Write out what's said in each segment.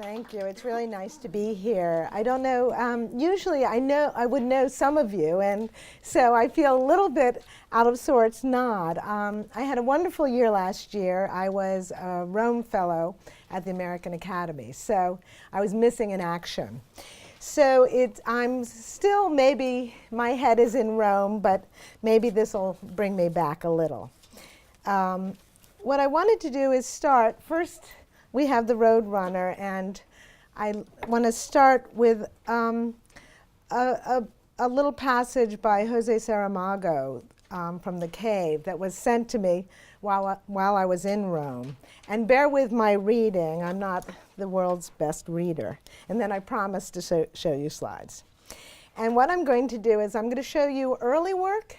Thank you. It's really nice to be here. I don't know, usually I would know some of you, and so I feel a little bit out of sorts not. I had a wonderful year last year. I was a Rome Fellow at the American Academy, so I was missing in action. So I'm still, maybe my head is in Rome, but maybe this will bring me back a little. What I wanted to do is start, first we have the Roadrunner, and I want to start with a little passage by Jose Saramago from The Cave that was sent to me while I was in Rome. And bear with my reading, I'm not the world's best reader. And then I promise to show you slides. And what I'm going to do is I'm going to show you early work,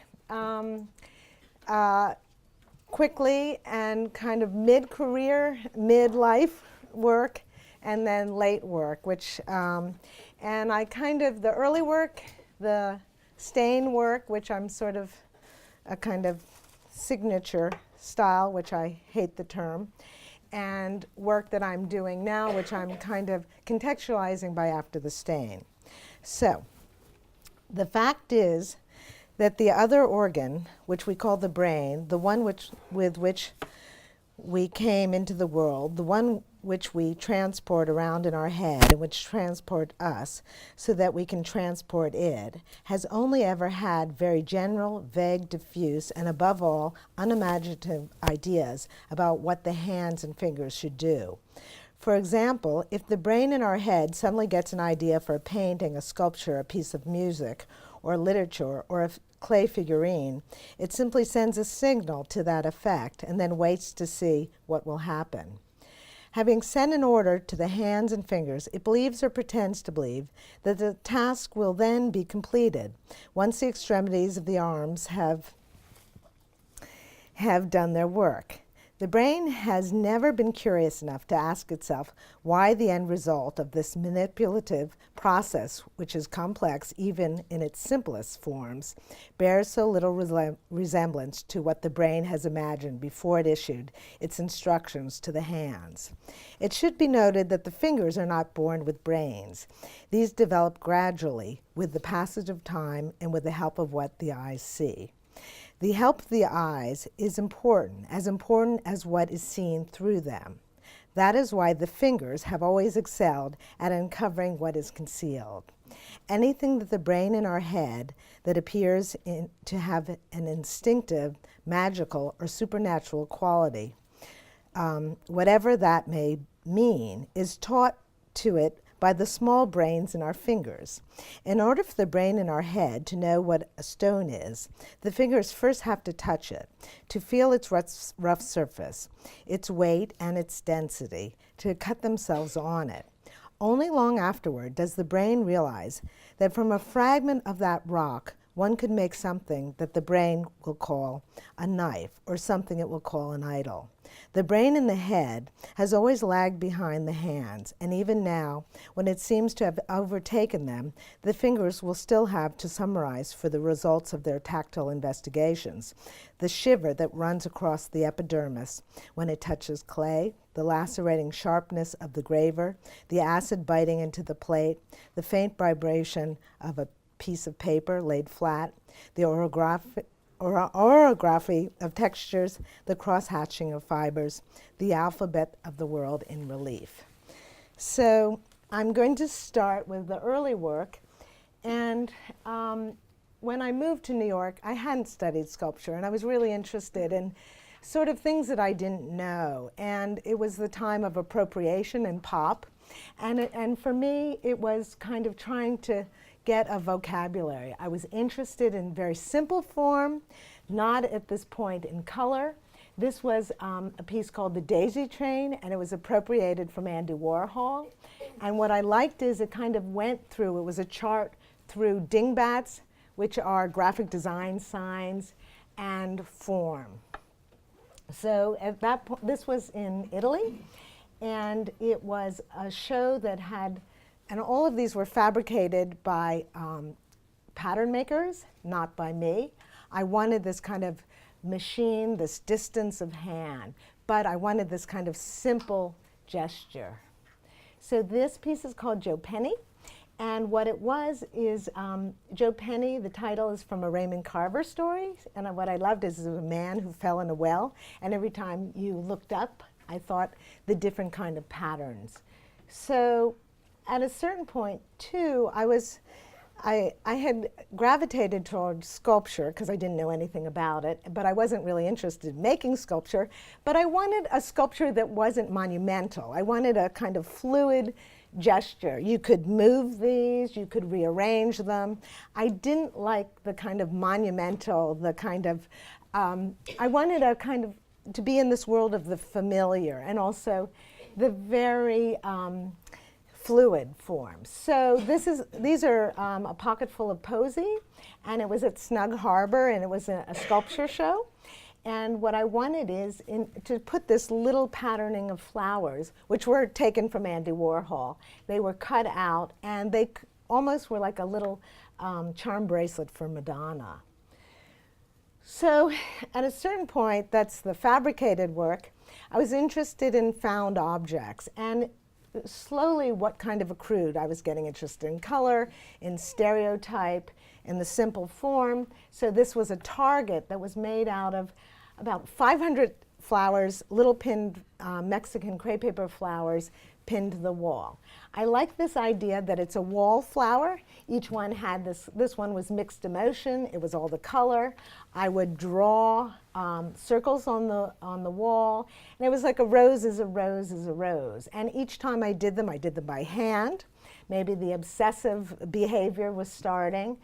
quickly, and kind of mid-career, mid-life work, and then late work, which, and I kind of, the early work, the stain work, which I'm sort of a kind of signature style, which I hate the term, and work that I'm doing now, which I'm kind of contextualizing by after the stain. So, the fact is that the other organ, which we call the brain, the one with which we came into the world, the one which we transport around in our head and which transport us so that we can transport it, has only ever had very general, vague, diffuse, and above all, unimaginative ideas about what the hands and fingers should do. For example, if the brain in our head suddenly gets an idea for a painting, a sculpture, a piece of music, or literature, or a clay figurine, it simply sends a signal to that effect and then waits to see what will happen. Having sent an order to the hands and fingers, it believes or pretends to believe that the task will then be completed once the extremities of the arms have done their work. The brain has never been curious enough to ask itself why the end result of this manipulative process, which is complex even in its simplest forms, bears so little resemblance to what the brain has imagined before it issued its instructions to the hands. It should be noted that the fingers are not born with brains. These develop gradually with the passage of time and with the help of what the eyes see. The help of the eyes is important as what is seen through them. That is why the fingers have always excelled at uncovering what is concealed. Anything that the brain in our head that appears to have an instinctive, magical, or supernatural quality, whatever that may mean, is taught to it by the small brains in our fingers. In order for the brain in our head to know what a stone is, the fingers first have to touch it, to feel its rough surface, its weight and its density, to cut themselves on it. Only long afterward does the brain realize that from a fragment of that rock, one could make something that the brain will call a knife, or something it will call an idol. The brain in the head has always lagged behind the hands, and even now, when it seems to have overtaken them, the fingers will still have to summarize for the results of their tactile investigations. The shiver that runs across the epidermis when it touches clay, the lacerating sharpness of the graver, the acid biting into the plate, the faint vibration of a piece of paper laid flat, the orography of textures, the cross-hatching of fibers, the alphabet of the world in relief. So I'm going to start with the early work. And when I moved to New York, I hadn't studied sculpture, and I was really interested in sort of things that I didn't know. And it was the time of appropriation and pop. And for me, it was kind of trying to get a vocabulary. I was interested in very simple form, not at this point in color. This was a piece called The Daisy Train, and it was appropriated from Andy Warhol. And what I liked is it kind of went through, it was a chart through dingbats, which are graphic design signs, and form. So at that point, this was in Italy, and it was a show that had, and all of these were fabricated by pattern makers, not by me. I wanted this kind of machine, this distance of hand, but I wanted this kind of simple gesture. So this piece is called Joe Penny. And what it was is Joe Penny, the title is from a Raymond Carver story. And what I loved is a man who fell in a well. And every time you looked up, I thought the different kind of patterns. So at a certain point, too, I had gravitated toward sculpture because I didn't know anything about it, but I wasn't really interested in making sculpture. But I wanted a sculpture that wasn't monumental. I wanted a kind of fluid gesture. You could move these, you could rearrange them. I didn't like the kind of monumental, the kind of, I wanted a kind of, to be in this world of the familiar and also the very fluid forms. So these are a pocket full of posy, and it was at Snug Harbor, and it was a sculpture show. And what I wanted is to put this little patterning of flowers, which were taken from Andy Warhol. They were cut out, and they almost were like a little charm bracelet for Madonna. So at a certain point, that's the fabricated work, I was interested in found objects. And slowly what kind of accrued. I was getting interested in color, in stereotype, in the simple form. So this was a target that was made out of about 500 flowers, little pinned Mexican crepe paper flowers pinned to the wall. I like this idea that it's a wall flower. Each one had this one was mixed emotion. It was all the color. I would draw circles on the wall. And it was like a rose is a rose is a rose. And each time I did them by hand. Maybe the obsessive behavior was starting.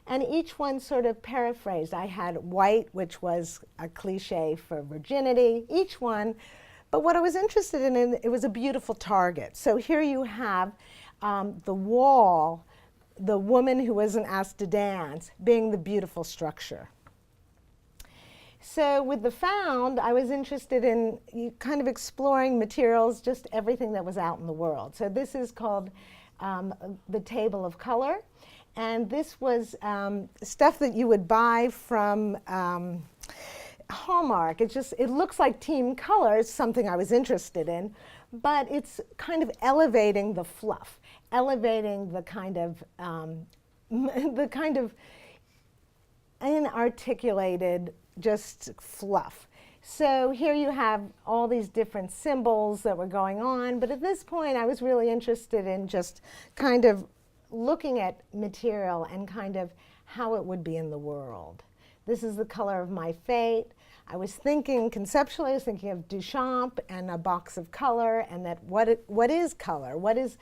And each one sort of paraphrased. I had white, which was a cliche for virginity, each one. But what I was interested in, it was a beautiful target. So here you have the wall, the woman who wasn't asked to dance, being the beautiful structure. So with the found, I was interested in kind of exploring materials, just everything that was out in the world. So this is called the table of color. And this was stuff that you would buy from Hallmark. It looks like Team Colors, something I was interested in, but it's kind of elevating the fluff, elevating the kind of inarticulated just fluff. So here you have all these different symbols that were going on, but at this point I was really interested in just kind of looking at material and kind of how it would be in the world. This is the color of my fate. I was thinking conceptually, I was thinking of Duchamp and a box of color, and that what is color? What is,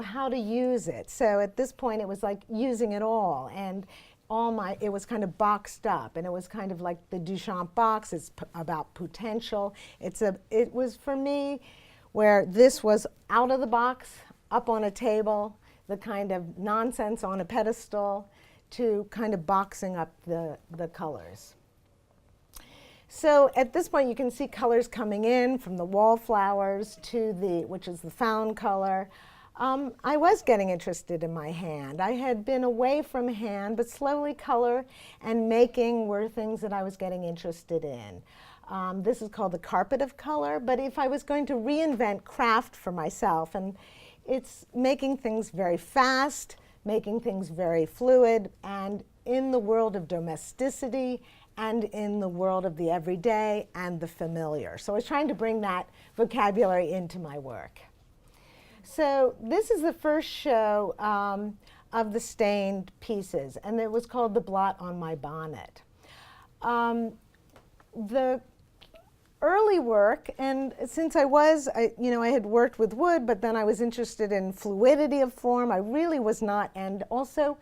how to use it? So at this point it was like using it all, and it was kind of boxed up, and it was kind of like the Duchamp box. It's about potential. It was for me where this was out of the box, up on a table, the kind of nonsense on a pedestal, to kind of boxing up the colors. So at this point you can see colors coming in from the wallflowers to which is the found color. I was getting interested in my hand. I had been away from hand, but slowly color and making were things that I was getting interested in. This is called the carpet of color, but if I was going to reinvent craft for myself, and it's making things very fast, making things very fluid, and in the world of domesticity, and in the world of the everyday and the familiar. So I was trying to bring that vocabulary into my work. So this is the first show of the stained pieces, and it was called The Blot on My Bonnet. The early work, and since I had worked with wood, but then I was interested in fluidity of form. I really was not, and also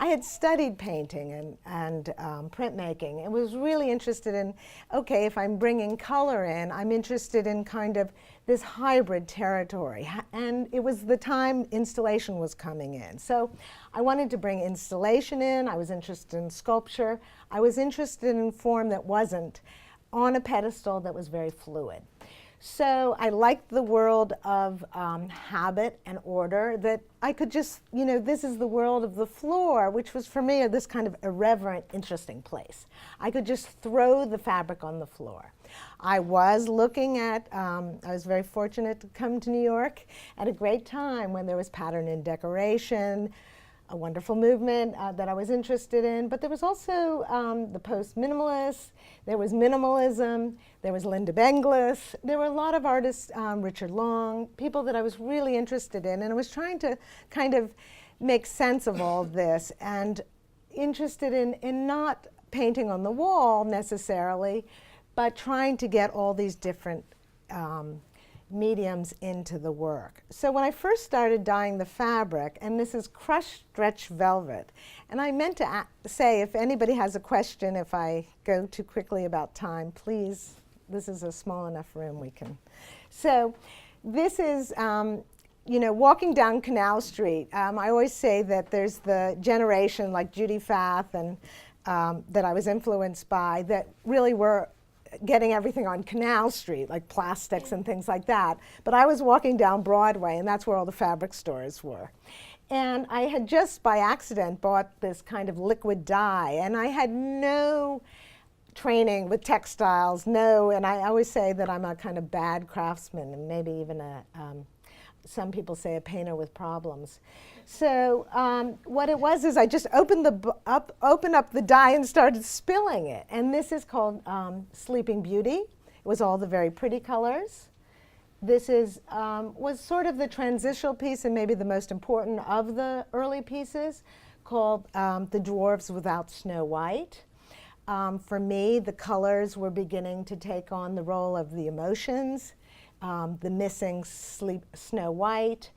I had studied painting and printmaking and was really interested in, okay, if I'm bringing color in, I'm interested in kind of this hybrid territory. And it was the time installation was coming in. So I wanted to bring installation in. I was interested in sculpture. I was interested in form that wasn't on a pedestal, that was very fluid. So I liked the world of habit and order, that I could just, this is the world of the floor, which was for me this kind of irreverent, interesting place. I could just throw the fabric on the floor. I was looking at, I was very fortunate to come to New York at a great time when there was pattern and decoration, a wonderful movement that I was interested in, but there was also the post-minimalists, there was minimalism, there was Linda Benglis, there were a lot of artists, Richard Long, people that I was really interested in, and I was trying to kind of make sense of all this and interested in not painting on the wall necessarily, but trying to get all these different mediums into the work. So when I first started dyeing the fabric, and this is crushed stretch velvet, and I meant to say if anybody has a question, if I go too quickly about time, please, this is a small enough room we can. So this is, you know, walking down Canal Street. I always say that there's the generation like Judy Fath and that I was influenced by that really were getting everything on Canal Street, like plastics and things like that. But I was walking down Broadway, and that's where all the fabric stores were. And I had just by accident bought this kind of liquid dye, and I had no training with textiles, and I always say that I'm a kind of bad craftsman, and maybe even some people say a painter with problems. So what it was is I just opened up the dye and started spilling it. And this is called Sleeping Beauty. It was all the very pretty colors. This was sort of the transitional piece and maybe the most important of the early pieces, called The Dwarves Without Snow White. For me, the colors were beginning to take on the role of the emotions, the missing Snow White,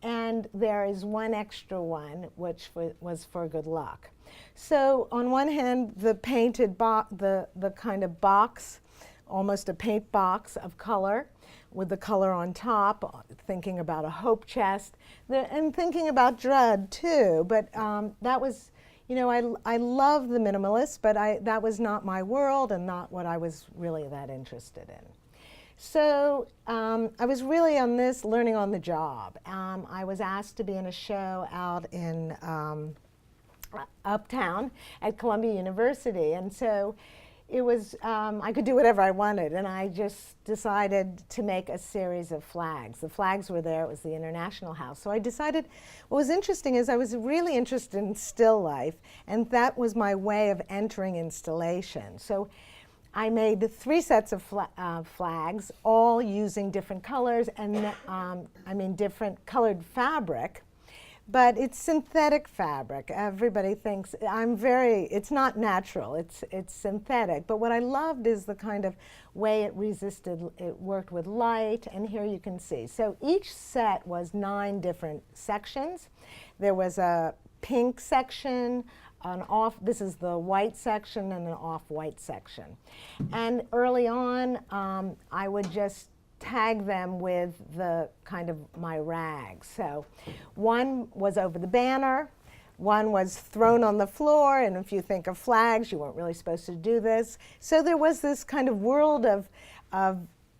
and there is one extra one, which was for good luck. So on one hand, the painted the kind of box, almost a paint box of color, with the color on top, thinking about a hope chest, and thinking about dread too. But that was, you know, I love the minimalists, but that was not my world and not what I was really that interested in. So I was really on this learning on the job. I was asked to be in a show out in Uptown at Columbia University, and so it was, I could do whatever I wanted, and I just decided to make a series of flags. The flags were there, it was the International House. So I decided, what was interesting is I was really interested in still life, and that was my way of entering installation. So I made 3 sets of flags, all using different colors and different colored fabric, but it's synthetic fabric. Everybody thinks it's not natural, it's synthetic. But what I loved is the kind of way it worked with light, and here you can see. So each set was 9 different sections. There was a pink section, this is the white section, and an off-white section. And early on, I would just tag them with the kind of my rags. So one was over the banner, one was thrown on the floor, and if you think of flags, you weren't really supposed to do this. So there was this kind of world of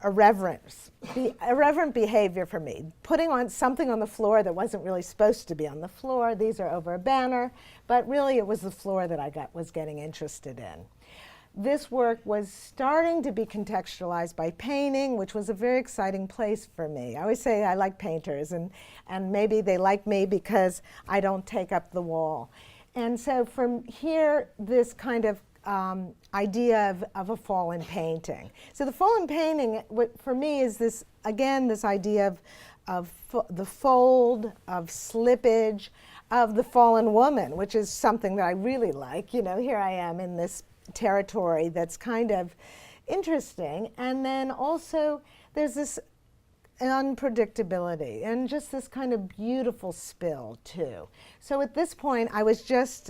irreverent behavior for me, putting on something on the floor that wasn't really supposed to be on the floor. These are over a banner, but really it was the floor that I was getting interested in. This work was starting to be contextualized by painting, which was a very exciting place for me. I always say I like painters, and maybe they like me because I don't take up the wall. And so from here, this kind of idea of a fallen painting. So the fallen painting, for me, is this, again, this idea of the fold, of slippage, of the fallen woman, which is something that I really like. You know, here I am in this territory that's kind of interesting. And then also there's this unpredictability and just this kind of beautiful spill too. So at this point, I was just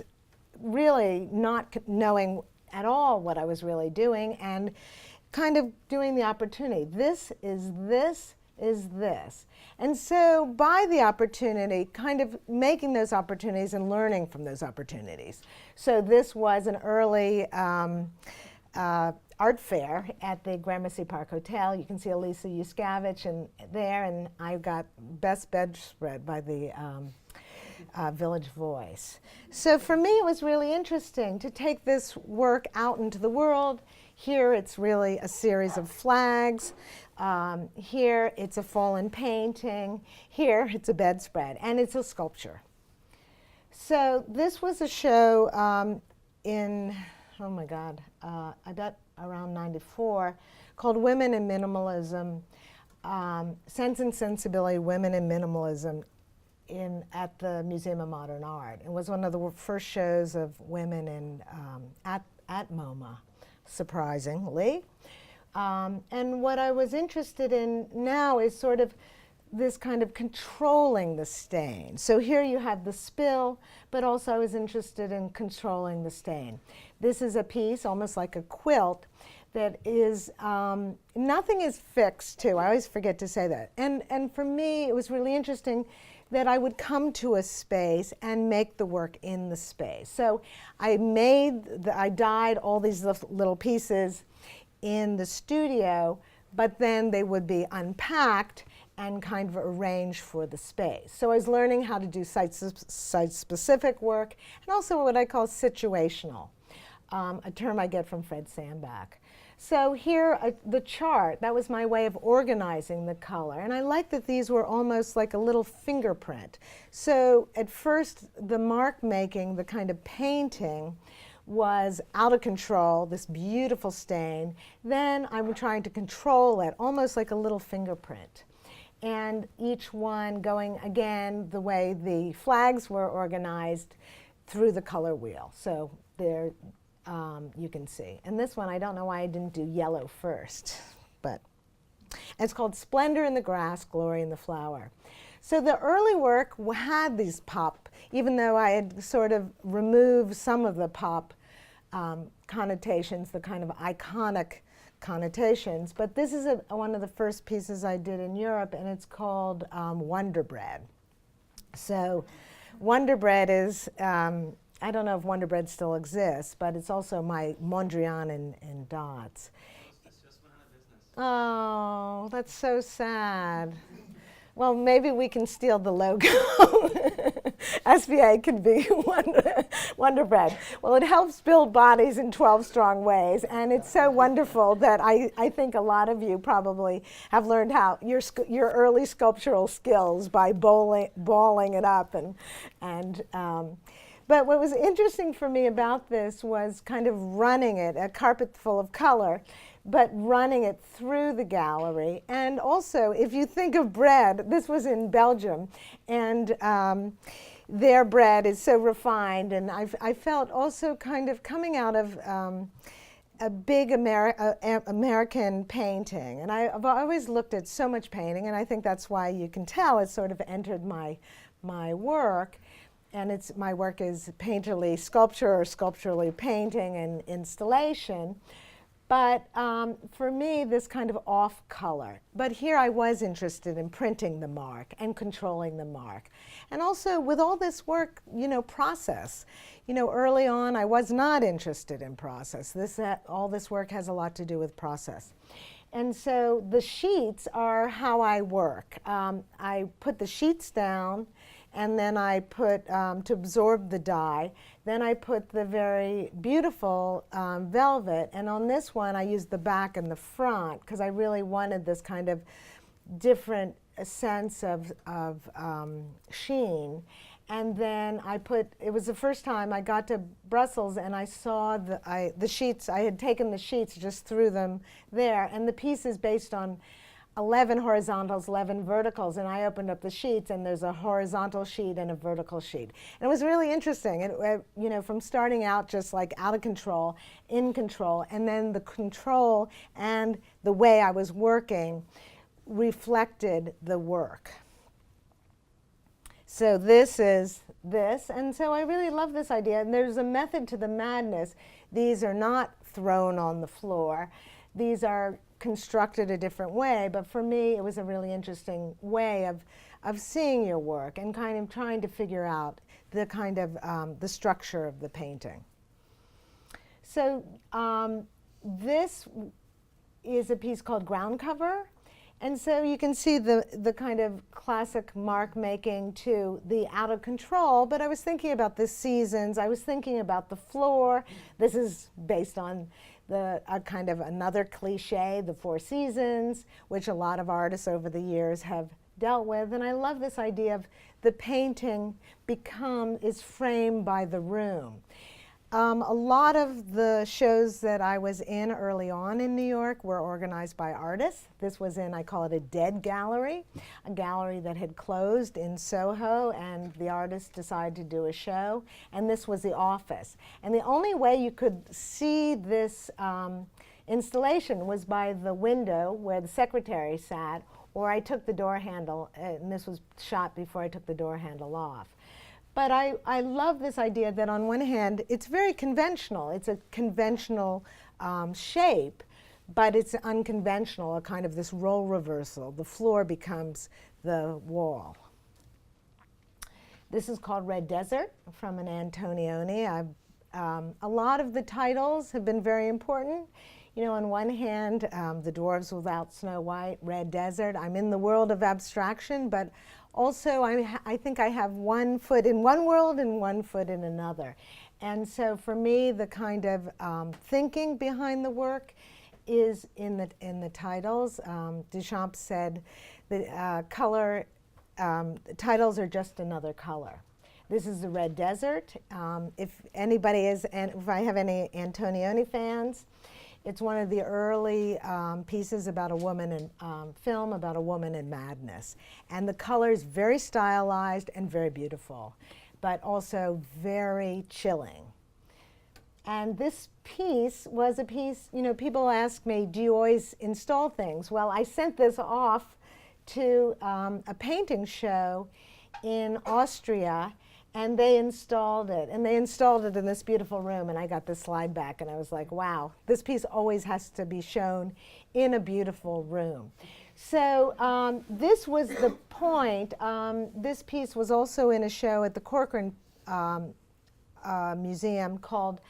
really not knowing at all what I was really doing, and kind of doing the opportunity. This is this is this. And so by the opportunity, kind of making those opportunities and learning from those opportunities. So this was an early art fair at the Gramercy Park Hotel. You can see Elisa Yuskavich there, and I got best bedspread by the Village Voice. So for me, it was really interesting to take this work out into the world, Here it's really a series of flags. Here it's a fallen painting. Here it's a bedspread, and it's a sculpture. So this was a show in, oh my God, I bet around '94, called Women in Minimalism, Sense and Sensibility, Women in Minimalism at the Museum of Modern Art. It was one of the first shows of women at MoMA, surprisingly. And what I was interested in now is sort of this kind of controlling the stain. So here you have the spill, but also I was interested in controlling the stain. This is a piece, almost like a quilt, that is, nothing is fixed too. I always forget to say that. And for me, it was really interesting that I would come to a space and make the work in the space. So I dyed all these little pieces in the studio, but then they would be unpacked and kind of arranged for the space. So I was learning how to do site-specific work, and also what I call situational, a term I get from Fred Sandback. So here, the chart, that was my way of organizing the color. And I like that these were almost like a little fingerprint. So at first, the mark making, the kind of painting, was out of control, this beautiful stain. Then I'm trying to control it, almost like a little fingerprint. And each one going, again, the way the flags were organized through the color wheel. So there, you can see. And this one, I don't know why I didn't do yellow first, but it's called Splendor in the Grass, Glory in the Flower. So the early work had these pop, even though I had sort of removed some of the pop connotations, the kind of iconic connotations. But this is one of the first pieces I did in Europe, and it's called Wonder Bread. So Wonder Bread is, I don't know if Wonder Bread still exists, but it's also my Mondrian in dots. It's just went out of business. Oh, that's so sad. Well, maybe we can steal the logo. SBA can be Wonder Bread. Well, it helps build bodies in 12 strong ways, and it's so wonderful that I think a lot of you probably have learned how your early sculptural skills by balling it up but what was interesting for me about this was kind of running it, a carpet full of color, but running it through the gallery. And also, if you think of bread, this was in Belgium, and their bread is so refined. And I felt also kind of coming out of a big American painting. And I've always looked at so much painting, and I think that's why you can tell it sort of entered my work. And my work is painterly sculpture or sculpturally painting and installation. But for me, this kind of off color. But here I was interested in printing the mark and controlling the mark. And also with all this work, process. Early on I was not interested in process. All this work has a lot to do with process. And so the sheets are how I work. I put the sheets down, and then I put, to absorb the dye, then I put the very beautiful velvet, and on this one I used the back and the front because I really wanted this kind of different sense of sheen. And then it was the first time I got to Brussels and I saw the sheets. I had taken the sheets, just threw them there, and the piece is based on 11 horizontals, 11 verticals, and I opened up the sheets, and there's a horizontal sheet and a vertical sheet. And it was really interesting, from starting out just like out of control, in control, and then the control and the way I was working reflected the work. So this is this, and so I really love this idea, and there's a method to the madness. These are not thrown on the floor. These are constructed a different way, but for me it was a really interesting way of seeing your work and kind of trying to figure out the kind of the structure of the painting. So this is a piece called Ground Cover, and so you can see the kind of classic mark making to the out of control, but I was thinking about the seasons, I was thinking about the floor. This is based on kind of another cliche, the four seasons, which a lot of artists over the years have dealt with. And I love this idea of the painting is framed by the room. A lot of the shows that I was in early on in New York were organized by artists. This was in, I call it a dead gallery, a gallery that had closed in Soho, and the artists decided to do a show, and this was the office. And the only way you could see this installation was by the window where the secretary sat, or I took the door handle, and this was shot before I took the door handle off. But I love this idea that on one hand, it's very conventional. It's a conventional shape, but it's unconventional, a kind of this role reversal. The floor becomes the wall. This is called Red Desert from an Antonioni. A lot of the titles have been very important. You know, on one hand, The Dwarves Without Snow White, Red Desert. I'm in the world of abstraction, but also I think I have one foot in one world and one foot in another. And so for me, the kind of thinking behind the work is in the titles. Duchamp said that titles are just another color. This is the Red Desert. If I have any Antonioni fans, it's one of the early pieces about a woman in film about a woman in madness. And the colors very stylized and very beautiful, but also very chilling. And this piece was a piece, you know, people ask me, do you always install things? Well, I sent this off to a painting show in Austria, and they installed it. And they installed it in this beautiful room, and I got this slide back, and I was like, wow, this piece always has to be shown in a beautiful room. So this was the point. This piece was also in a show at the Corcoran Museum called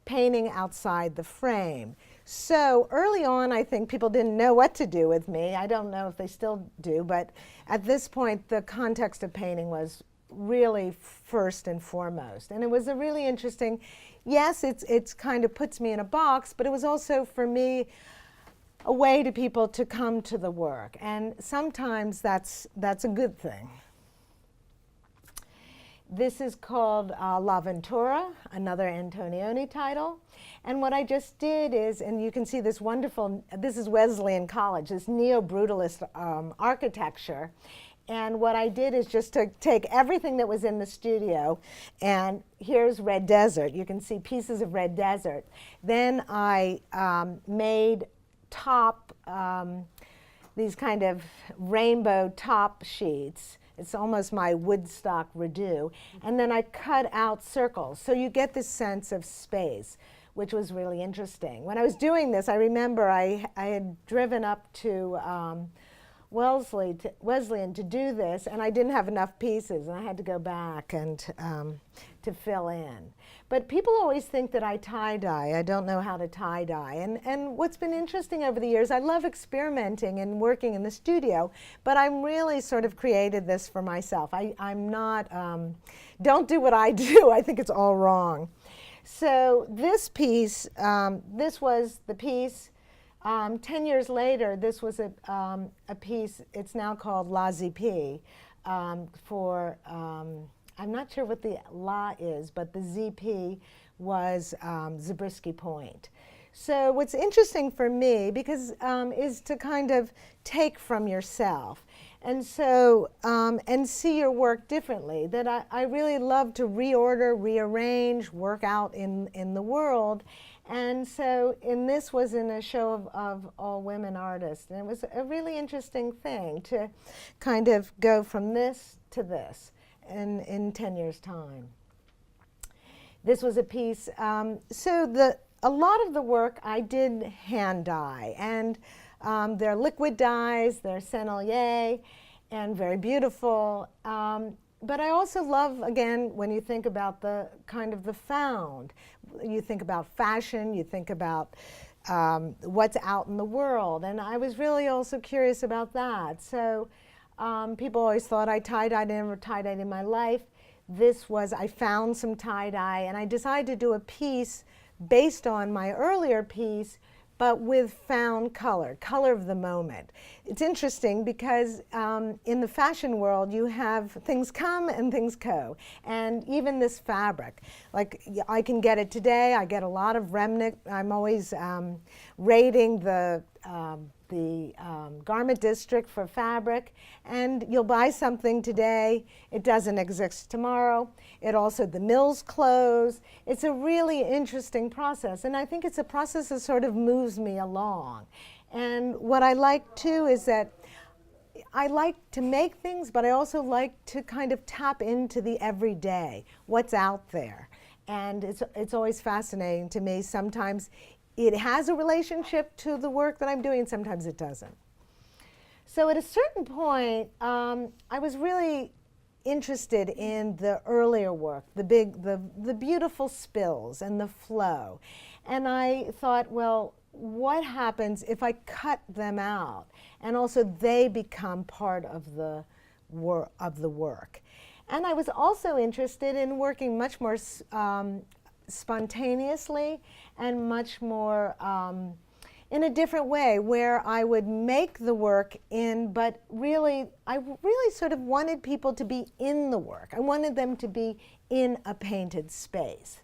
Painting Outside the Frame. So early on, I think people didn't know what to do with me. I don't know if they still do, but at this point, the context of painting was really first and foremost. And it was a really interesting, yes, it's kind of puts me in a box, but it was also for me a way to people to come to the work. And sometimes that's a good thing. This is called La Ventura, another Antonioni title. And what I just did is, and you can see this wonderful, this is Wesleyan College, this neo-brutalist architecture. And what I did is just to take everything that was in the studio, and here's Red Desert. You can see pieces of Red Desert. Then I made these kind of rainbow top sheets. It's almost my Woodstock redo. And then I cut out circles. So you get this sense of space, which was really interesting. When I was doing this, I remember I had driven up to Wesleyan to do this, and I didn't have enough pieces, and I had to go back and to fill in. But people always think that I tie-dye. I don't know how to tie-dye. And what's been interesting over the years, I love experimenting and working in the studio, but I'm really sort of created this for myself. I'm not, don't do what I do. I think it's all wrong. So this piece, this was the piece. 10 years later, this was a piece, it's now called La ZP, I'm not sure what the La is, but the ZP was Zabriskie Point. So what's interesting for me, because is to kind of take from yourself, and so and see your work differently. That I really love to reorder, rearrange, work out in the world. And so this was in a show of all women artists, and it was a really interesting thing to kind of go from this to this in 10 years' time. This was a piece, a lot of the work I did hand dye, and they're liquid dyes, they're Sennelier, and very beautiful. But I also love, again, when you think about the kind of the found, you think about fashion, you think about what's out in the world, and I was really also curious about that. So people always thought I tie-dyed, I never tie-dyed in my life. I found some tie-dye, and I decided to do a piece based on my earlier piece, but with found color, color of the moment. It's interesting because in the fashion world, you have things come and things go. And even this fabric, like I can get it today, I get a lot of remnant. I'm always rating the garment district for fabric, and you'll buy something today, it doesn't exist tomorrow. It also, the mills close. It's a really interesting process, and I think it's a process that sort of moves me along. And what I like too is that I like to make things, but I also like to kind of tap into the everyday, what's out there. And it's always fascinating to me. Sometimes it has a relationship to the work that I'm doing, sometimes it doesn't. So at a certain point, I was really interested in the earlier work, the beautiful spills and the flow. And I thought, well, what happens if I cut them out and also they become part of the work? And I was also interested in working much more spontaneously and much more in a different way, where I would make the work but really, I really sort of wanted people to be in the work. I wanted them to be in a painted space.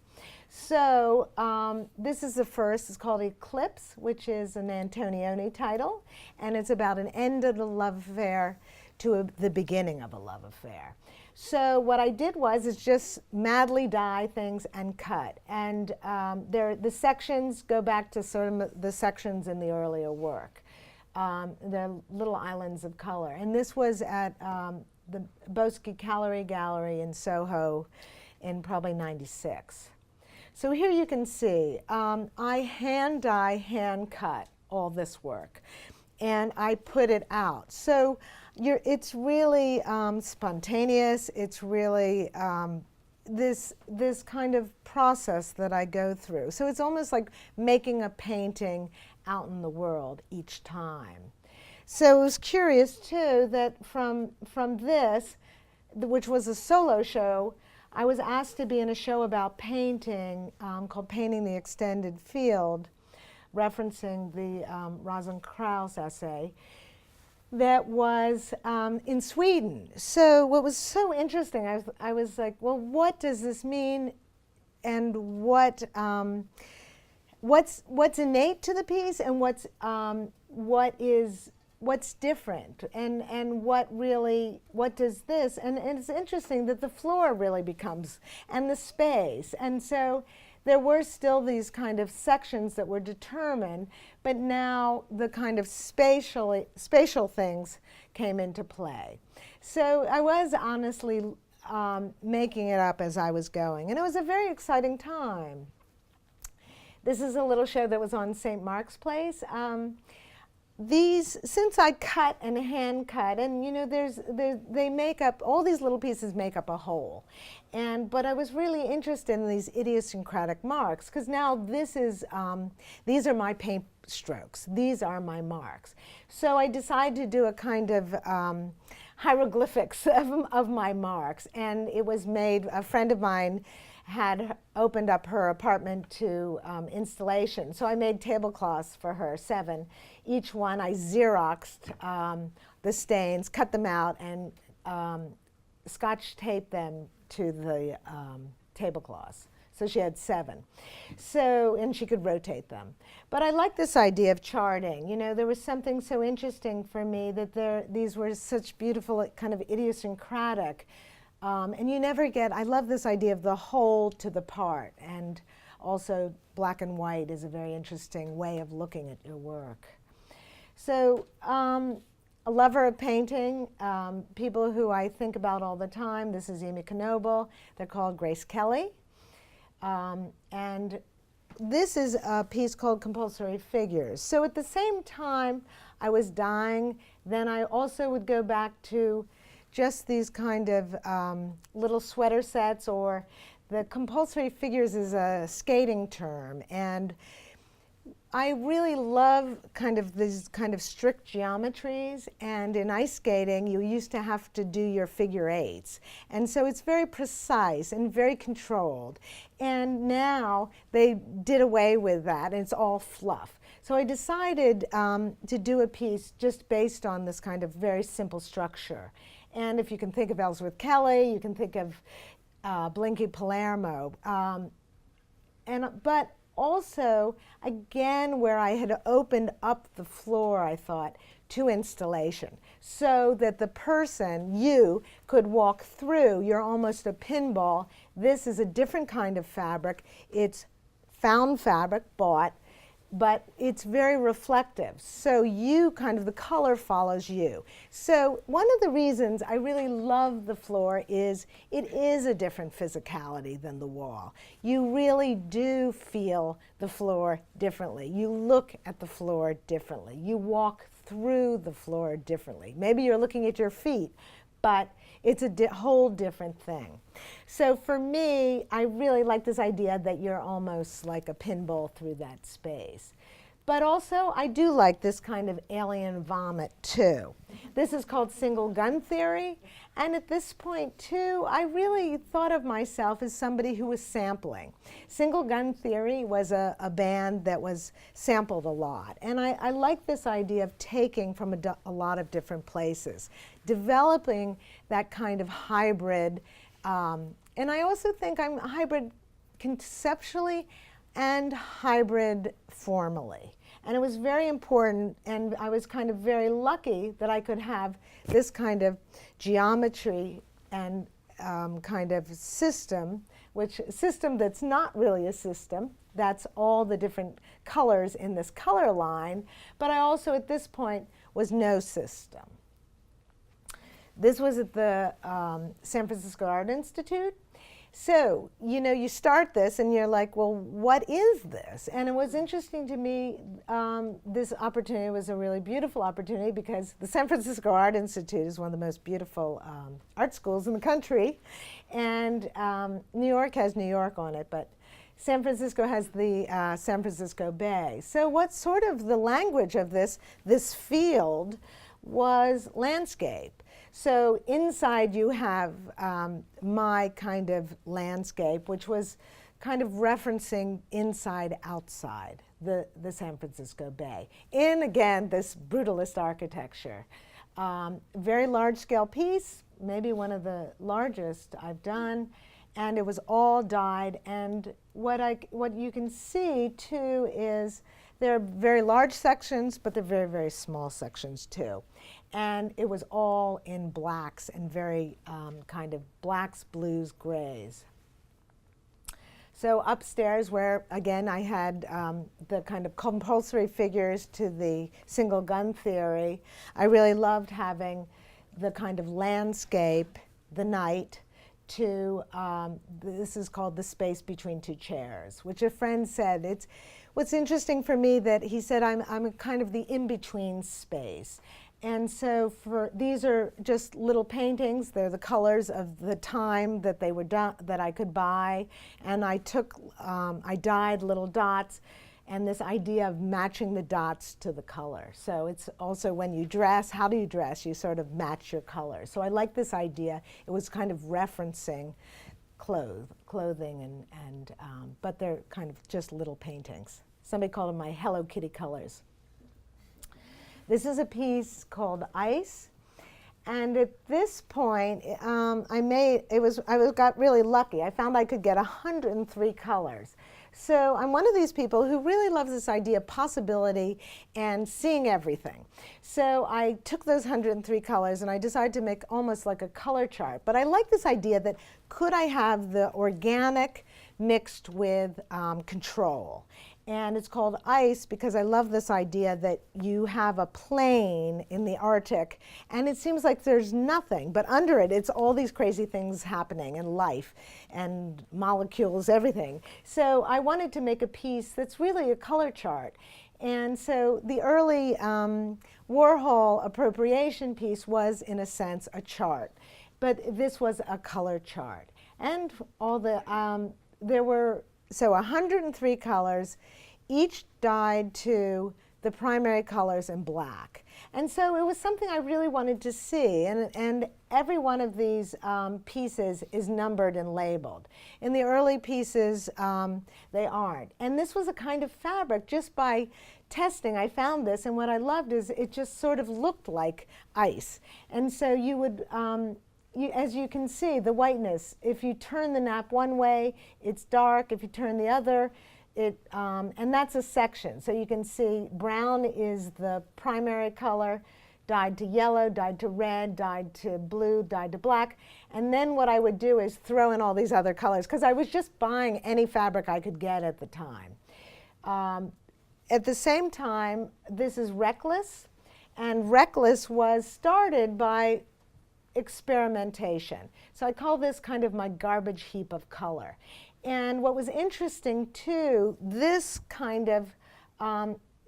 So this is the first, it's called Eclipse, which is an Antonioni title, and it's about an end of the love affair to the beginning of a love affair. So what I did is just madly dye things and cut. And the sections go back to sort of the sections in the earlier work. They're little islands of color. And this was at the Boesky Gallery in Soho in probably '96. So here you can see, I hand dye, hand cut all this work. And I put it out. So it's really spontaneous. It's really this kind of process that I go through. So it's almost like making a painting out in the world each time. So it was curious too that from this, which was a solo show, I was asked to be in a show about painting called Painting the Extended Field, referencing the Rosenkrantz essay, that was in Sweden. So what was so interesting, I was like, well, what does this mean, and what's innate to the piece, and what's different, and what does this, and it's interesting that the floor really becomes, and the space, and so there were still these kind of sections that were determined, but now the kind of spatial things came into play. So I was honestly making it up as I was going, and it was a very exciting time. This is a little show that was on St. Mark's Place. Since I cut and hand cut, and you know, they make up, all these little pieces make up a whole. But I was really interested in these idiosyncratic marks, because now these are my paint strokes. These are my marks. So I decided to do a kind of hieroglyphics of my marks, and it was made, a friend of mine had opened up her apartment to installation. So I made tablecloths for her, 7. Each one I Xeroxed the stains, cut them out, and Scotch taped them to the tablecloths. So she had 7. So, and she could rotate them. But I like this idea of charting. You know, there was something so interesting for me that these were such beautiful, kind of idiosyncratic. And you never get, I love this idea of the whole to the part. And also black and white is a very interesting way of looking at your work. So a lover of painting, people who I think about all the time, this is Amy Knoebel. They're called Grace Kelly. And this is a piece called Compulsory Figures. So at the same time I was dyeing, then I also would go back to just these kind of little sweater sets, or the compulsory figures is a skating term. And I really love kind of these kind of strict geometries, and in ice skating you used to have to do your figure eights, and so it's very precise and very controlled, and now they did away with that and it's all fluff. So I decided to do a piece just based on this kind of very simple structure. And if you can think of Ellsworth Kelly, you can think of Blinky Palermo, but also, again, where I had opened up the floor, I thought, to installation, so that the person, you, could walk through. You're almost a pinball. This is a different kind of fabric. It's found fabric, bought, but it's very reflective. So you kind of, the color follows you. So one of the reasons I really love the floor is it is a different physicality than the wall. You really do feel the floor differently. You look at the floor differently. You walk through the floor differently. Maybe you're looking at your feet, but it's a whole different thing. So for me, I really like this idea that you're almost like a pinball through that space. But also, I do like this kind of alien vomit too. This is called single gun theory. And at this point too, I really thought of myself as somebody who was sampling. Single gun theory was a band that was sampled a lot. And I like this idea of taking from a lot of different places, developing that kind of hybrid. And I also think I'm a hybrid conceptually and hybrid formally. And it was very important, and I was kind of very lucky that I could have this kind of geometry and kind of system, system that's not really a system. That's all the different colors in this color line. But I also, at this point, was no system. This was at the San Francisco Art Institute. So, you know, you start this and you're like, well, what is this? And it was interesting to me, this opportunity was a really beautiful opportunity because the San Francisco Art Institute is one of the most beautiful art schools in the country. And New York has New York on it, but San Francisco has the San Francisco Bay. So what's sort of the language of this field was landscape. So inside you have my kind of landscape, which was kind of referencing inside, outside the San Francisco Bay. In, again, this brutalist architecture. Very large scale piece, maybe one of the largest I've done, and it was all dyed. And what you can see too is there are very large sections, but they're very, very small sections too. And it was all in blacks and very kind of blacks, blues, grays. So upstairs where, again, I had the kind of compulsory figures to the single gun theory, I really loved having the kind of landscape, the night, to, this is called the space between two chairs, which a friend said, what's interesting for me that he said I'm a kind of the in-between space. And so these are just little paintings. They're the colors of the time that they were done, that I could buy. And I dyed little dots, and this idea of matching the dots to the color. So it's also when you dress, how do you dress? You sort of match your colors. So I like this idea. It was kind of referencing clothing, but they're kind of just little paintings. Somebody called them my Hello Kitty colors. This is a piece called Ice, and at this point, I got really lucky. I found I could get 103 colors. So I'm one of these people who really loves this idea of possibility and seeing everything. So I took those 103 colors and I decided to make almost like a color chart. But I like this idea that could I have the organic mixed with control? And it's called Ice because I love this idea that you have a plane in the Arctic and it seems like there's nothing, but under it, it's all these crazy things happening in life and molecules, everything. So I wanted to make a piece that's really a color chart. And so the early Warhol appropriation piece was, in a sense, a chart. But this was a color chart. And all the, there were, so 103 colors each dyed to the primary colors in black. And so it was something I really wanted to see, and every one of these pieces is numbered and labeled. In the early pieces, they aren't. And this was a kind of fabric. Just by testing, I found this, and what I loved is it just sort of looked like ice. And so you would, as you can see, the whiteness, if you turn the nap one way, it's dark. If you turn the other, and that's a section. So you can see brown is the primary color, dyed to yellow, dyed to red, dyed to blue, dyed to black. And then what I would do is throw in all these other colors, because I was just buying any fabric I could get at the time. At the same time, this is Reckless. And Reckless was started by experimentation. So I call this kind of my garbage heap of color. And what was interesting too, this kind of,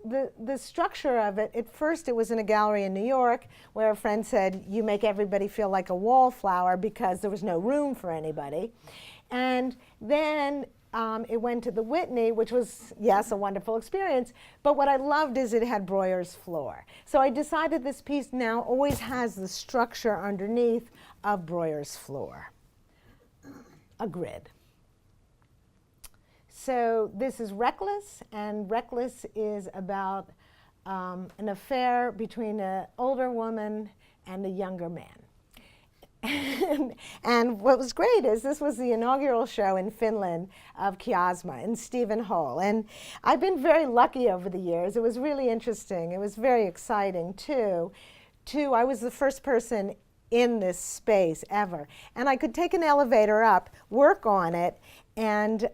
the structure of it, at first it was in a gallery in New York where a friend said, you make everybody feel like a wallflower because there was no room for anybody. And then it went to the Whitney, which was, yes, a wonderful experience, but what I loved is it had Breuer's floor. So I decided this piece now always has the structure underneath of Breuer's floor, a grid. So this is Reckless, and Reckless is about an affair between an older woman and a younger man. And what was great is this was the inaugural show in Finland of Kiasma in Stephen Hall. And I've been very lucky over the years. It was really interesting. It was very exciting, too. I was the first person in this space ever. And I could take an elevator up, work on it, and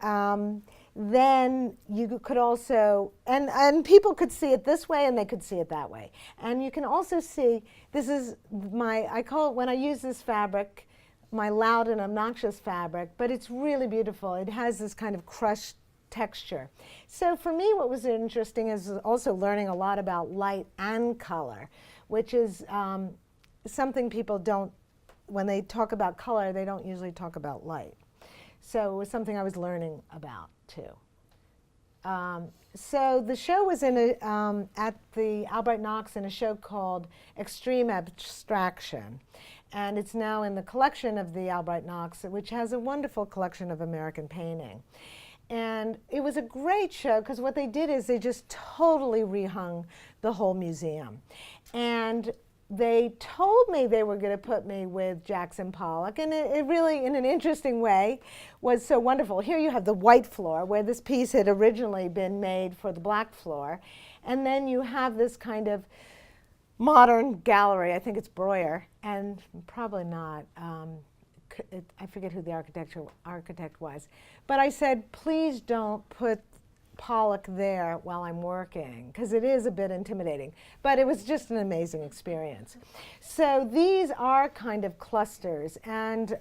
then you could also, and people could see it this way and they could see it that way. And you can also see, this is I call it, when I use this fabric, my loud and obnoxious fabric, but it's really beautiful. It has this kind of crushed texture. So for me, what was interesting is also learning a lot about light and color, which is something people don't, when they talk about color, they don't usually talk about light. So it was something I was learning about, too. So the show was in at the Albright Knox in a show called Extreme Abstraction. And it's now in the collection of the Albright Knox, which has a wonderful collection of American painting. And it was a great show, because what they did is they just totally rehung the whole museum. And they told me they were going to put me with Jackson Pollock, and it really, in an interesting way, was so wonderful. Here you have the white floor, where this piece had originally been made for the black floor, and then you have this kind of modern gallery. I think it's Breuer, and probably not. I forget who the architect was. But I said, please don't put Pollock there while I'm working, because it is a bit intimidating. But it was just an amazing experience. So these are kind of clusters. And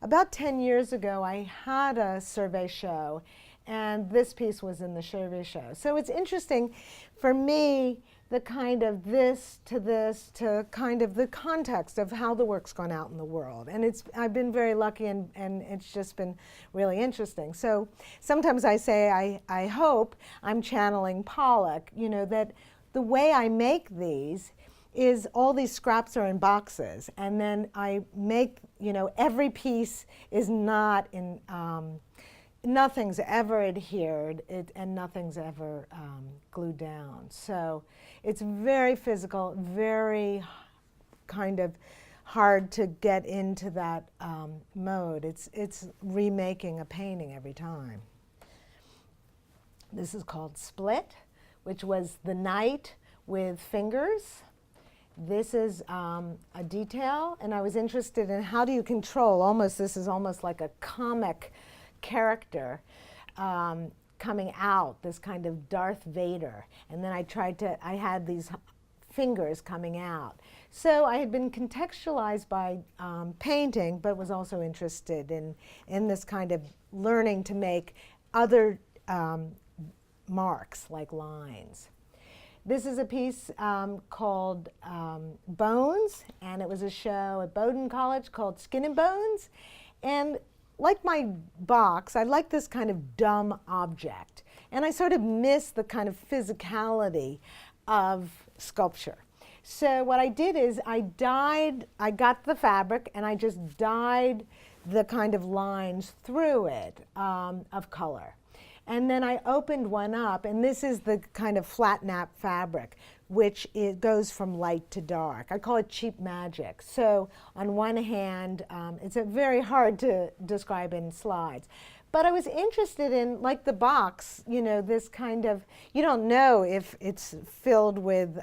about 10 years ago, I had a survey show, and this piece was in the survey show. So it's interesting for me, the kind of this to kind of the context of how the work's gone out in the world. And I've been very lucky, and it's just been really interesting. So sometimes I say, I hope I'm channeling Pollock, you know, that the way I make these is all these scraps are in boxes, and then I make, you know, every piece is not in, nothing's ever adhered, and nothing's ever glued down. So it's very physical, very kind of hard to get into that mode. It's remaking a painting every time. This is called Split, which was the night with fingers. This is a detail, and I was interested in how do you control, this is almost like a comic character coming out, this kind of Darth Vader. And then I had these fingers coming out. So I had been contextualized by painting, but was also interested in this kind of learning to make other marks, like lines. This is a piece called Bones, and it was a show at Bowdoin College called Skin and Bones. And like my box, I like this kind of dumb object. And I sort of miss the kind of physicality of sculpture. So what I did is I got the fabric and I just dyed the kind of lines through it of color. And then I opened one up, and this is the kind of flat nap fabric, which it goes from light to dark. I call it cheap magic. So on one hand, it's very hard to describe in slides. But I was interested in, like the box, this kind of, you don't know if it's filled with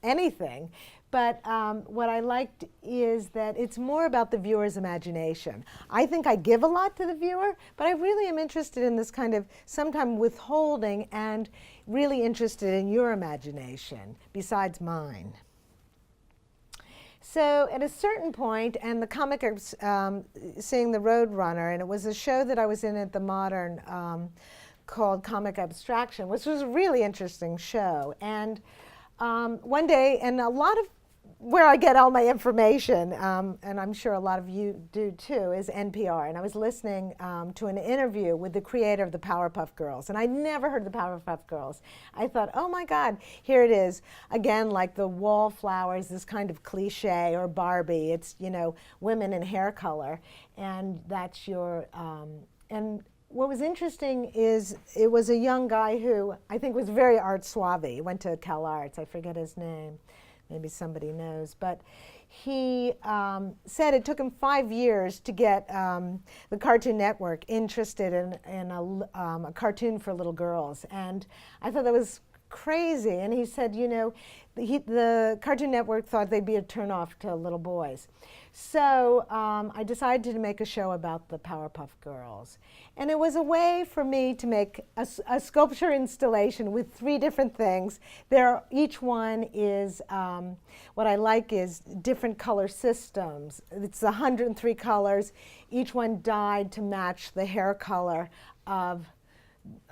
anything. But what I liked is that it's more about the viewer's imagination. I think I give a lot to the viewer, but I really am interested in this kind of sometimes withholding and really interested in your imagination besides mine. So at a certain point, and the comic, seeing The Road Runner, and it was a show that I was in at the Modern called Comic Abstraction, which was a really interesting show. And one day, and a lot of where I get all my information, and I'm sure a lot of you do too, is NPR. And I was listening to an interview with the creator of the Powerpuff Girls. And I'd never heard of the Powerpuff Girls. I thought, oh my God, here it is. Again, like the wallflowers, this kind of cliche, or Barbie. It's, women in hair color. And that's your, and what was interesting is it was a young guy who I think was very art suave. He went to Cal Arts, I forget his name. Maybe somebody knows, but he said it took him 5 years to get the Cartoon Network interested in a cartoon for little girls. And I thought that was crazy. And he said, the Cartoon Network thought they'd be a turnoff to little boys. So I decided to make a show about the Powerpuff Girls. And it was a way for me to make a sculpture installation with 3 different things. Each one is, what I like is different color systems. It's 103 colors, each one dyed to match the hair color of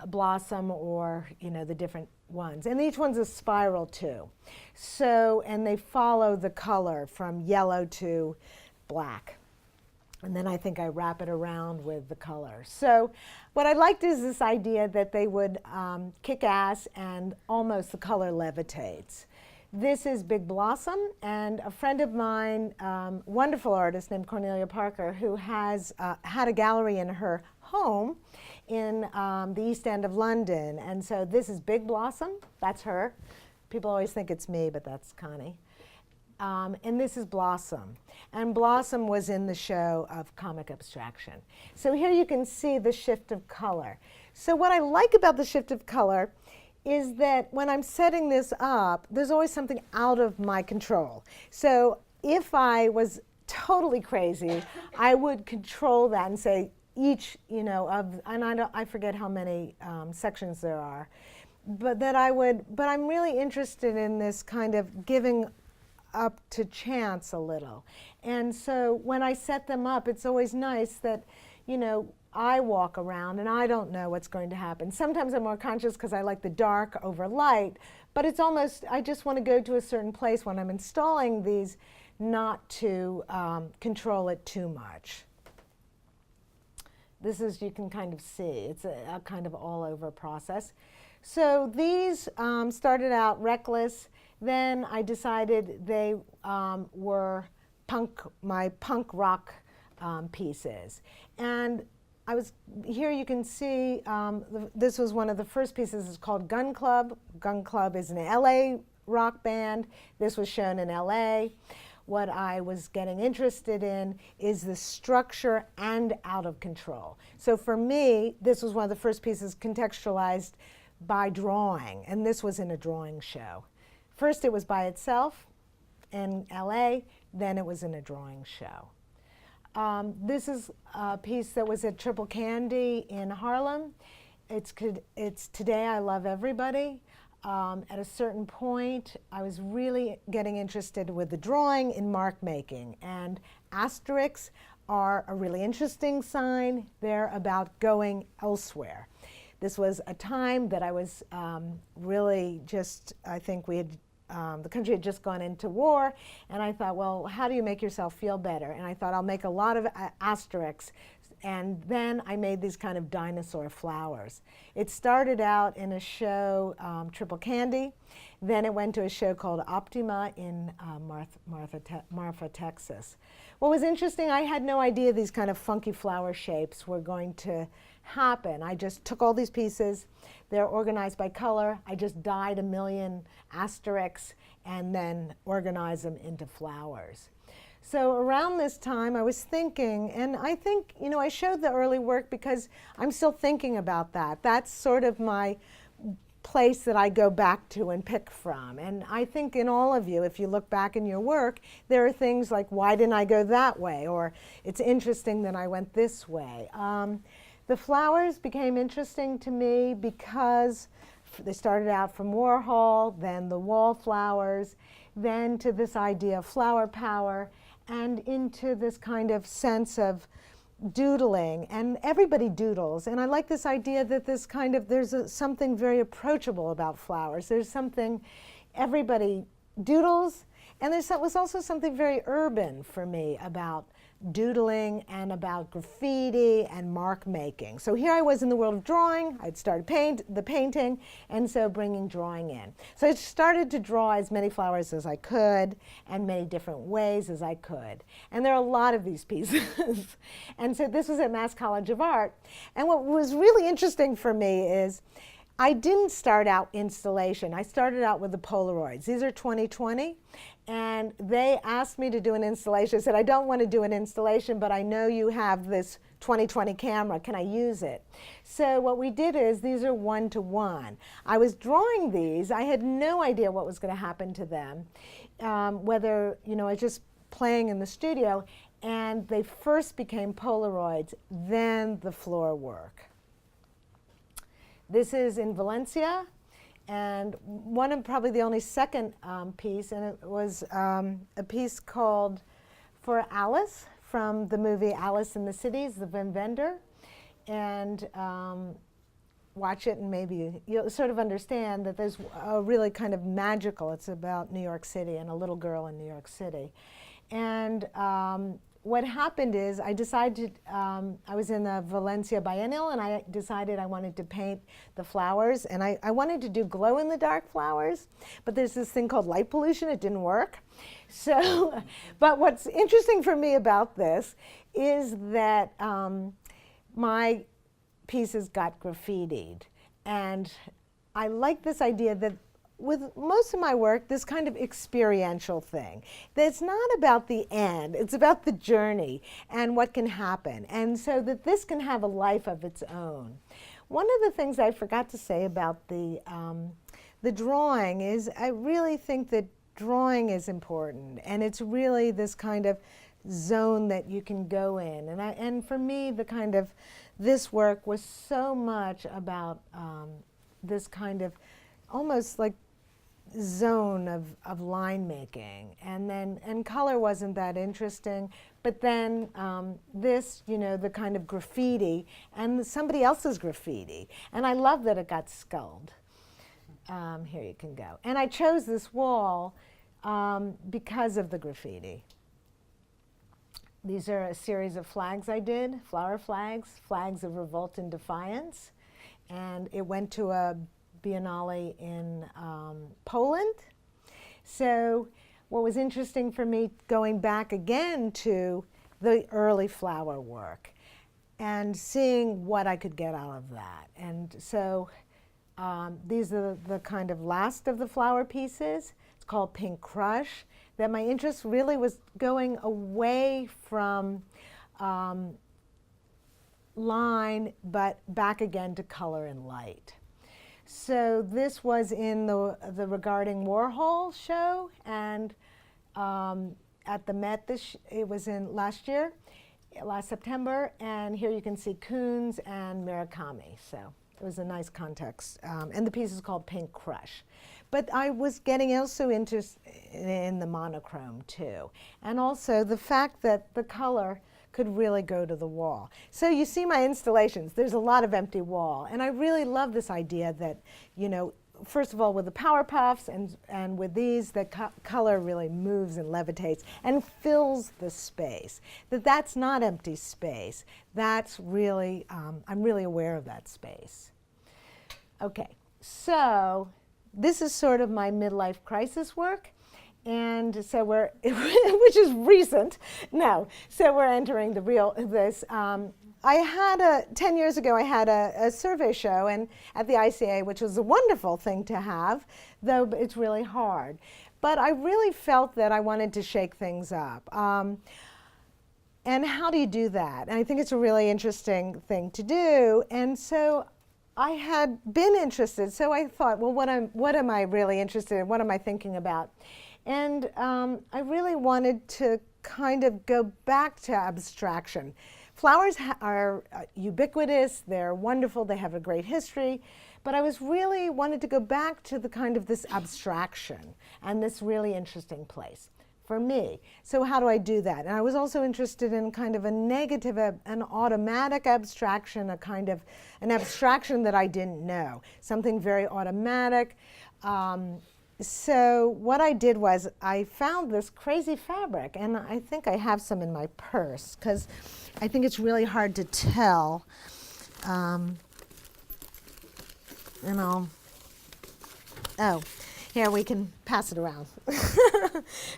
a blossom or, the different ones. And each one's a spiral too. So, and they follow the color from yellow to black. And then I think I wrap it around with the color. So what I liked is this idea that they would kick ass and almost the color levitates. This is Big Blossom, and a friend of mine, wonderful artist named Cornelia Parker, who has had a gallery in her home in the East End of London. And so this is Big Blossom, that's her. People always think it's me, but that's Connie. And this is Blossom. And Blossom was in the show of Comic Abstraction. So here you can see the shift of color. So what I like about the shift of color is that when I'm setting this up, there's always something out of my control. So if I was totally crazy, I would control that and say each, and I forget how many sections there are, but I'm really interested in this kind of giving up to chance a little. And so when I set them up, it's always nice that, I walk around and I don't know what's going to happen. Sometimes I'm more conscious because I like the dark over light, but it's almost, I just want to go to a certain place when I'm installing these, not to control it too much. This is, you can kind of see, it's a kind of all over process. So these started out reckless. Then I decided they were my punk rock pieces. And here you can see, this was one of the first pieces. It's called Gun Club. Gun Club is an LA rock band. This was shown in LA. What I was getting interested in is the structure and out of control. So for me, this was one of the first pieces contextualized by drawing, and this was in a drawing show. First it was by itself in LA, then it was in a drawing show. This is a piece that was at Triple Candy in Harlem. It's Today I Love Everybody. At a certain point, I was really getting interested with the drawing in mark making, and asterisks are a really interesting sign. They're about going elsewhere. This was a time that I was really just, I think we had, the country had just gone into war, and I thought, well, how do you make yourself feel better? And I thought I'll make a lot of asterisks and then I made these kind of dinosaur flowers. It started out in a show, Triple Candy. Then it went to a show called Optima in Marfa, Texas. What was interesting, I had no idea these kind of funky flower shapes were going to happen. I just took all these pieces. They're organized by color. I just dyed a million asterisks and then organized them into flowers. So around this time I was thinking, and I think, I showed the early work because I'm still thinking about that. That's sort of my place that I go back to and pick from. And I think in all of you, if you look back in your work, there are things like, why didn't I go that way? Or it's interesting that I went this way. The flowers became interesting to me because they started out from Warhol, then the wallflowers, then to this idea of flower power, and into this kind of sense of doodling. And everybody doodles. And I like this idea that there's something very approachable about flowers. There's something, everybody doodles. And there was also something very urban for me about doodling and about graffiti and mark making. So here I was in the world of drawing. I'd started the painting, and so bringing drawing in. So I started to draw as many flowers as I could and many different ways as I could. And there are a lot of these pieces. And so this was at Mass College of Art. And what was really interesting for me is I didn't start out installation. I started out with the Polaroids. These are 2020. And they asked me to do an installation. I said, I don't want to do an installation, but I know you have this 2020 camera. Can I use it? So what we did is, these are 1-to-1. I was drawing these. I had no idea what was going to happen to them, whether, I was just playing in the studio. And they first became Polaroids, then the floor work. This is in Valencia. And one of probably the only second piece, and it was a piece called For Alice from the movie Alice in the Cities, the Wim Wenders. And watch it and maybe you'll sort of understand that there's a really kind of magical, it's about New York City and a little girl in New York City. And what happened is I decided, I was in the Valencia Biennial, and I decided I wanted to paint the flowers, and I wanted to do glow-in-the-dark flowers, but there's this thing called light pollution. It didn't work. So, but what's interesting for me about this is that my pieces got graffitied, and I like this idea that with most of my work, this kind of experiential thing. That it's not about the end, it's about the journey and what can happen. And so that this can have a life of its own. One of the things I forgot to say about the drawing is I really think that drawing is important. And it's really this kind of zone that you can go in. And for me, this work was so much about this kind of almost like zone of line making, and color wasn't that interesting, but then this, the kind of graffiti and somebody else's graffiti, and I love that it got sculled. Here you can go. And I chose this wall because of the graffiti. These are a series of flags I did, flower flags, flags of revolt and defiance, and it went to a Biennale in Poland. So what was interesting for me, going back again to the early flower work and seeing what I could get out of that. And so these are the kind of last of the flower pieces. It's called Pink Crush. That my interest really was going away from line, but back again to color and light. So this was in the Regarding Warhol show, and at the Met, it was in last September, and here you can see Koons and Murakami. So it was a nice context, and the piece is called Pink Crush. But I was getting also interested in the monochrome too, and also the fact that the color could really go to the wall. So you see my installations, there's a lot of empty wall. And I really love this idea that, first of all, with the Power Puffs and with these, the color really moves and levitates and fills the space. That's not empty space. That's really, I'm really aware of that space. Okay, so this is sort of my midlife crisis work. And so we're, which is recent. No, so we're entering the real, this. I had 10 years ago, I had a survey show and at the ICA, which was a wonderful thing to have, though it's really hard. But I really felt that I wanted to shake things up. And how do you do that? And I think it's a really interesting thing to do. And so I had been interested, so I thought, well, what am I really interested in? What am I thinking about? And I really wanted to kind of go back to abstraction. Flowers are ubiquitous, they're wonderful, they have a great history, but I was really wanted to go back to the kind of this abstraction and this really interesting place for me. So how do I do that? And I was also interested in kind of a negative, an automatic abstraction, a kind of an abstraction that I didn't know, something very automatic. So what I did was I found this crazy fabric, and I think I have some in my purse because I think it's really hard to tell. And here we can pass it around.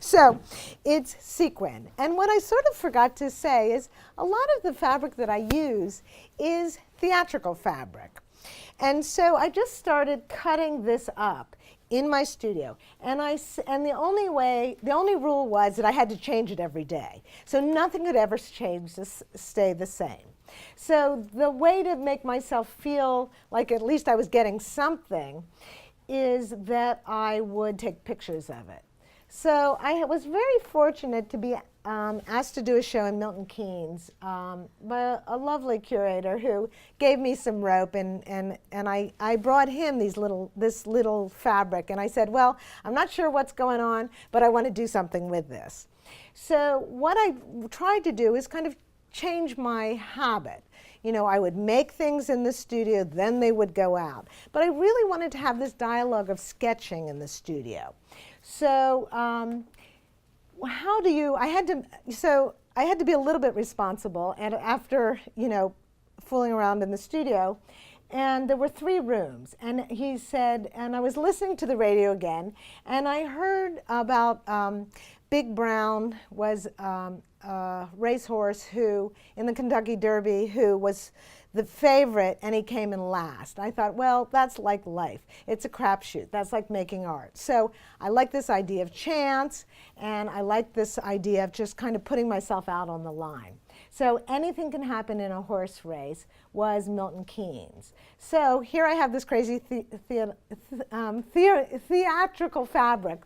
So it's sequin. And what I sort of forgot to say is a lot of the fabric that I use is theatrical fabric. And so I just started cutting this up in my studio, and the only rule was that I had to change it every day. So nothing could ever change stay the same. So the way to make myself feel like at least I was getting something is that I would take pictures of it. So I was very fortunate to be asked to do a show in Milton Keynes by a lovely curator who gave me some rope, and I brought him this little fabric, and I said, well, I'm not sure what's going on, but I want to do something with this. So what I tried to do is kind of change my habit. You know, I would make things in the studio, then they would go out. But I really wanted to have this dialogue of sketching in the studio. So how do you, I had to be a little bit responsible, and after, fooling around in the studio, and there were 3 rooms, and he said, and I was listening to the radio again, and I heard about Big Brown was a racehorse who, in the Kentucky Derby, who was the favorite, and he came in last. I thought, well, that's like life. It's a crapshoot. That's like making art. So I like this idea of chance, and I like this idea of just kind of putting myself out on the line. So anything can happen in a horse race was Milton Keynes. So here I have this crazy theatrical fabric,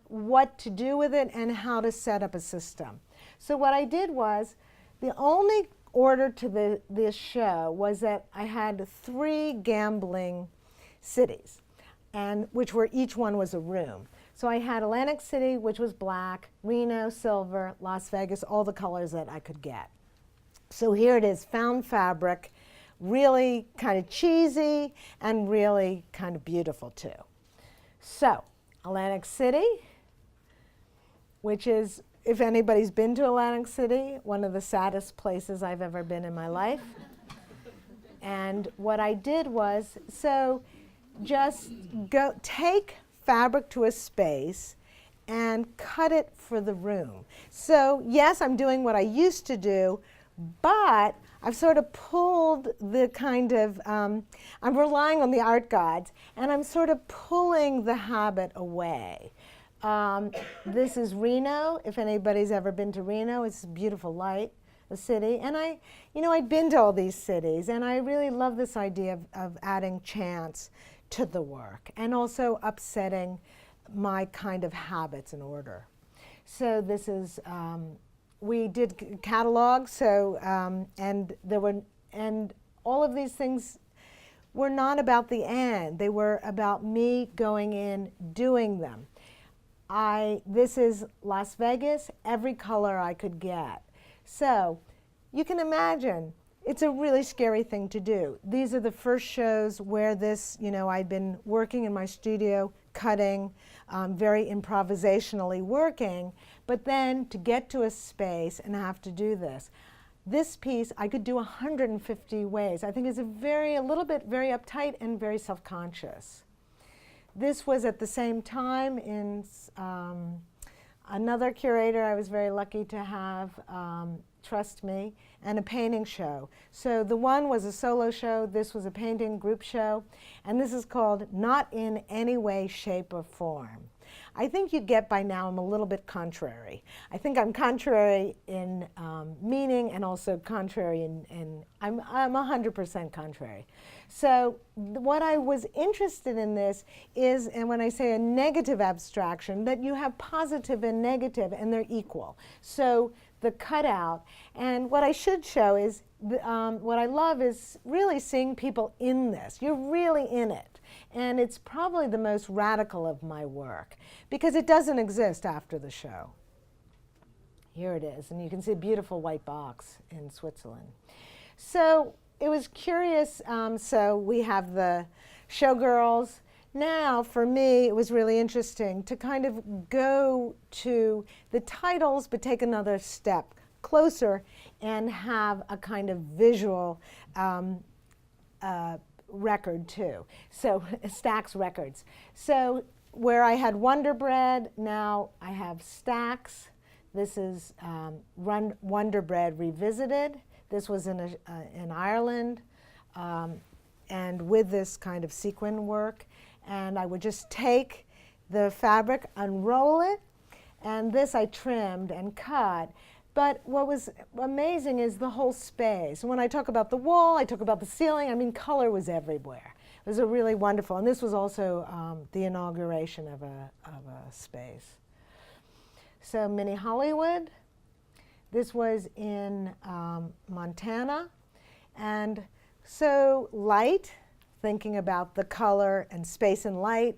what to do with it and how to set up a system. So what I did was, the only order to this show was that I had 3 gambling cities, and which were, each one was a room. So I had Atlantic City, which was black, Reno, silver, Las Vegas, all the colors that I could get. So here it is, found fabric, really kind of cheesy and really kind of beautiful too. So Atlantic City, which is, if anybody's been to Atlantic City, one of the saddest places I've ever been in my life. And what I did was, so just take fabric to a space and cut it for the room. So yes, I'm doing what I used to do, but I've sort of pulled the kind of, I'm relying on the art gods, and I'm sort of pulling the habit away. This is Reno. If anybody's ever been to Reno, it's a beautiful light, a city. And I'd been to all these cities, and I really love this idea of adding chance to the work and also upsetting my kind of habits and order. So this is, we did catalogs, so, and all of these things were not about the end. They were about me going in, doing them. This is Las Vegas, every color I could get. So you can imagine it's a really scary thing to do. These are the first shows where this, I'd been working in my studio, cutting, very improvisationally working, but then to get to a space and have to do this. This piece I could do 150 ways. I think it's very uptight and very self-conscious. This was at the same time in another curator I was very lucky to have, trust me, and a painting show. So the one was a solo show, this was a painting group show, and this is called Not in Any Way, Shape, or Form. I think you get by now I'm a little bit contrary. I think I'm contrary in meaning and also contrary in I'm 100% contrary. So what I was interested in this is, and when I say a negative abstraction, that you have positive and negative and they're equal. So the cutout, and what I should show is, what I love is really seeing people in this. You're really in it. And it's probably the most radical of my work because it doesn't exist after the show. Here it is, and you can see a beautiful white box in Switzerland. So it was curious, so we have the showgirls. Now, for me, it was really interesting to kind of go to the titles, but take another step closer and have a kind of visual record too. So Stax Records. So where I had Wonder Bread, now I have Stax. This is Wonder Bread Revisited. This was in Ireland, and with this kind of sequin work. And I would just take the fabric, unroll it, and this I trimmed and cut. But what was amazing is the whole space. When I talk about the wall, I talk about the ceiling. I mean, color was everywhere. It was a really wonderful, and this was also the inauguration of a space. So Mini Hollywood, this was in Montana. And so light, thinking about the color and space and light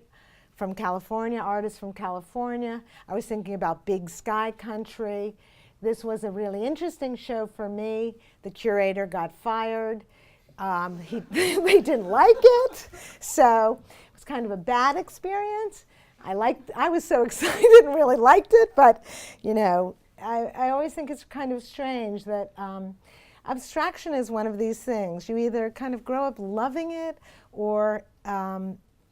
from California, artists from California. I was thinking about big sky country. This was a really interesting show for me. The curator got fired. They didn't like it, so it was kind of a bad experience. I was so excited and really liked it, but I always think it's kind of strange that abstraction is one of these things. You either kind of grow up loving it, or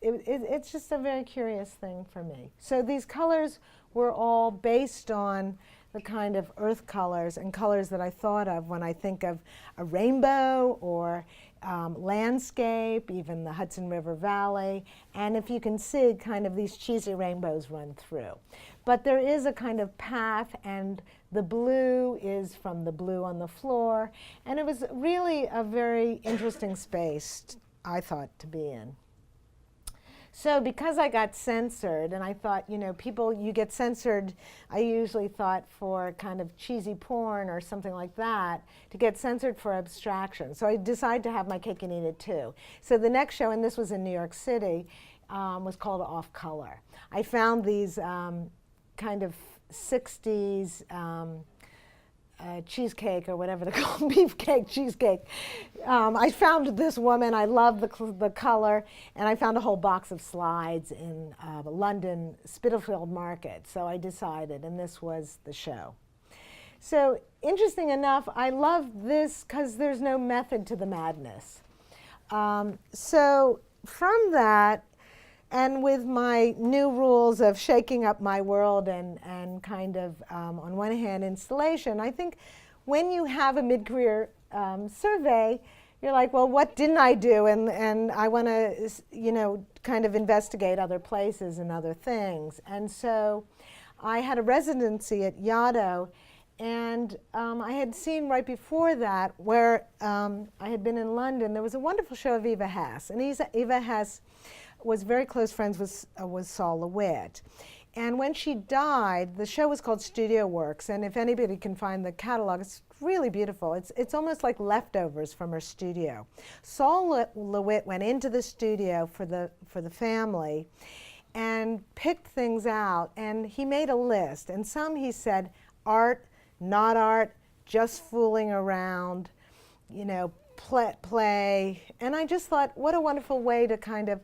it's just a very curious thing for me. So these colors were all based on the kind of earth colors and colors that I thought of when I think of a rainbow or landscape, even the Hudson River Valley. And if you can see, kind of these cheesy rainbows run through. But there is a kind of path, and the blue is from the blue on the floor. And it was really a very interesting space, I thought, to be in. So because I got censored, and I thought, you get censored, I usually thought for kind of cheesy porn or something like that, to get censored for abstraction. So I decided to have my cake and eat it too. So the next show, and this was in New York City, was called Off Color. I found these kind of 60s cheesecake, or whatever they call beefcake, cheesecake. I found this woman, I loved the color, and I found a whole box of slides in London Spitalfield Market. So I decided, and this was the show. So interesting enough, I love this because there's no method to the madness. So from that, and with my new rules of shaking up my world and kind of, on one hand, installation, I think when you have a mid-career survey, you're like, well, what didn't I do? And I want to, kind of investigate other places and other things. And so I had a residency at Yaddo, and I had seen right before that, where I had been in London, there was a wonderful show of Eva Hess. And Eva Hess was very close friends with Saul LeWitt. And when she died, the show was called Studio Works, and if anybody can find the catalog, it's really beautiful. It's almost like leftovers from her studio. Saul LeWitt went into the studio for the family and picked things out, and he made a list. And some he said, art, not art, just fooling around, play. And I just thought, what a wonderful way to kind of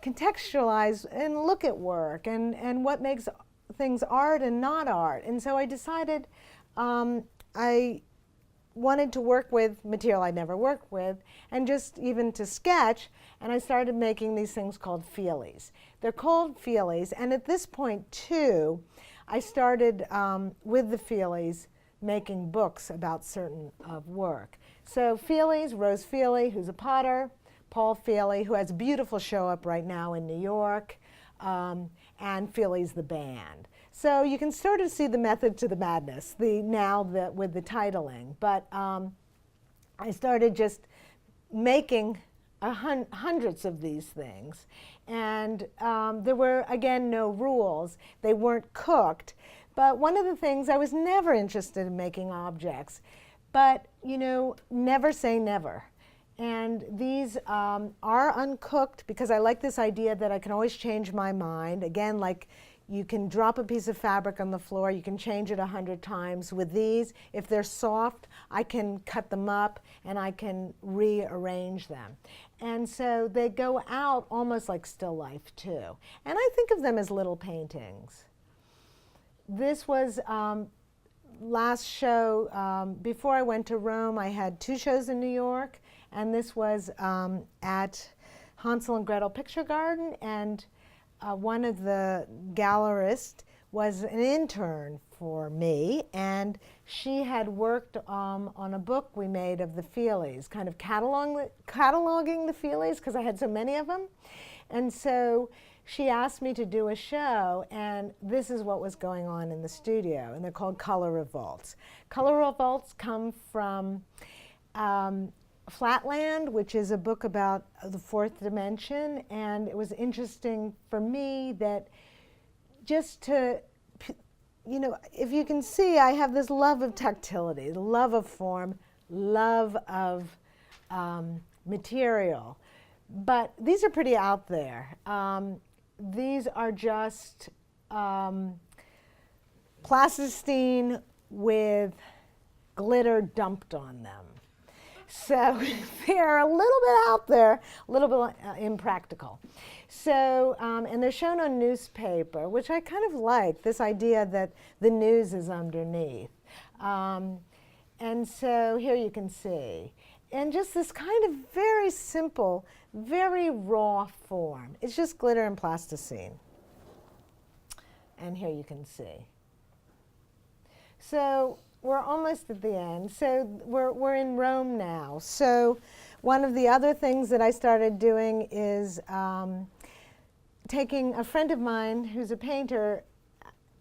contextualize and look at work and what makes things art and not art. And so I decided I wanted to work with material I'd never worked with and just even to sketch. And I started making these things called feelies. They're called feelies. And at this point, too, I started with the feelies making books about certain of work. So feelies, Rose Feely, who's a potter, Paul Feely, who has a beautiful show up right now in New York, and Feelies the band. So you can sort of see the method to the madness with the titling. But I started just making hundreds of these things. And there were, again, no rules. They weren't cooked. But one of the things, I was never interested in making objects. But, never say never. And these are uncooked because I like this idea that I can always change my mind. Again, like you can drop a piece of fabric on the floor, you can change it 100 times. With these, if they're soft, I can cut them up and I can rearrange them. And so they go out almost like still life too. And I think of them as little paintings. This was last show, before I went to Rome, I had 2 shows in New York, and this was at Hansel and Gretel Picture Garden, and one of the gallerists was an intern for me, and she had worked on a book we made of the feelies, kind of cataloging the feelies, because I had so many of them. And so she asked me to do a show, and this is what was going on in the studio, and they're called color revolts. Color revolts come from Flatland, which is a book about the 4th dimension, and it was interesting for me that just to, if you can see, I have this love of tactility, love of form, love of material. But these are pretty out there. These are just plasticine with glitter dumped on them. So they're a little bit out there, a little bit impractical. So, and they're shown on newspaper, which I kind of like, this idea that the news is underneath. And so here you can see. And just this kind of very simple, very raw form. It's just glitter and plasticine. And here you can see. So we're almost at the end. So we're in Rome now. So one of the other things that I started doing is taking a friend of mine who's a painter,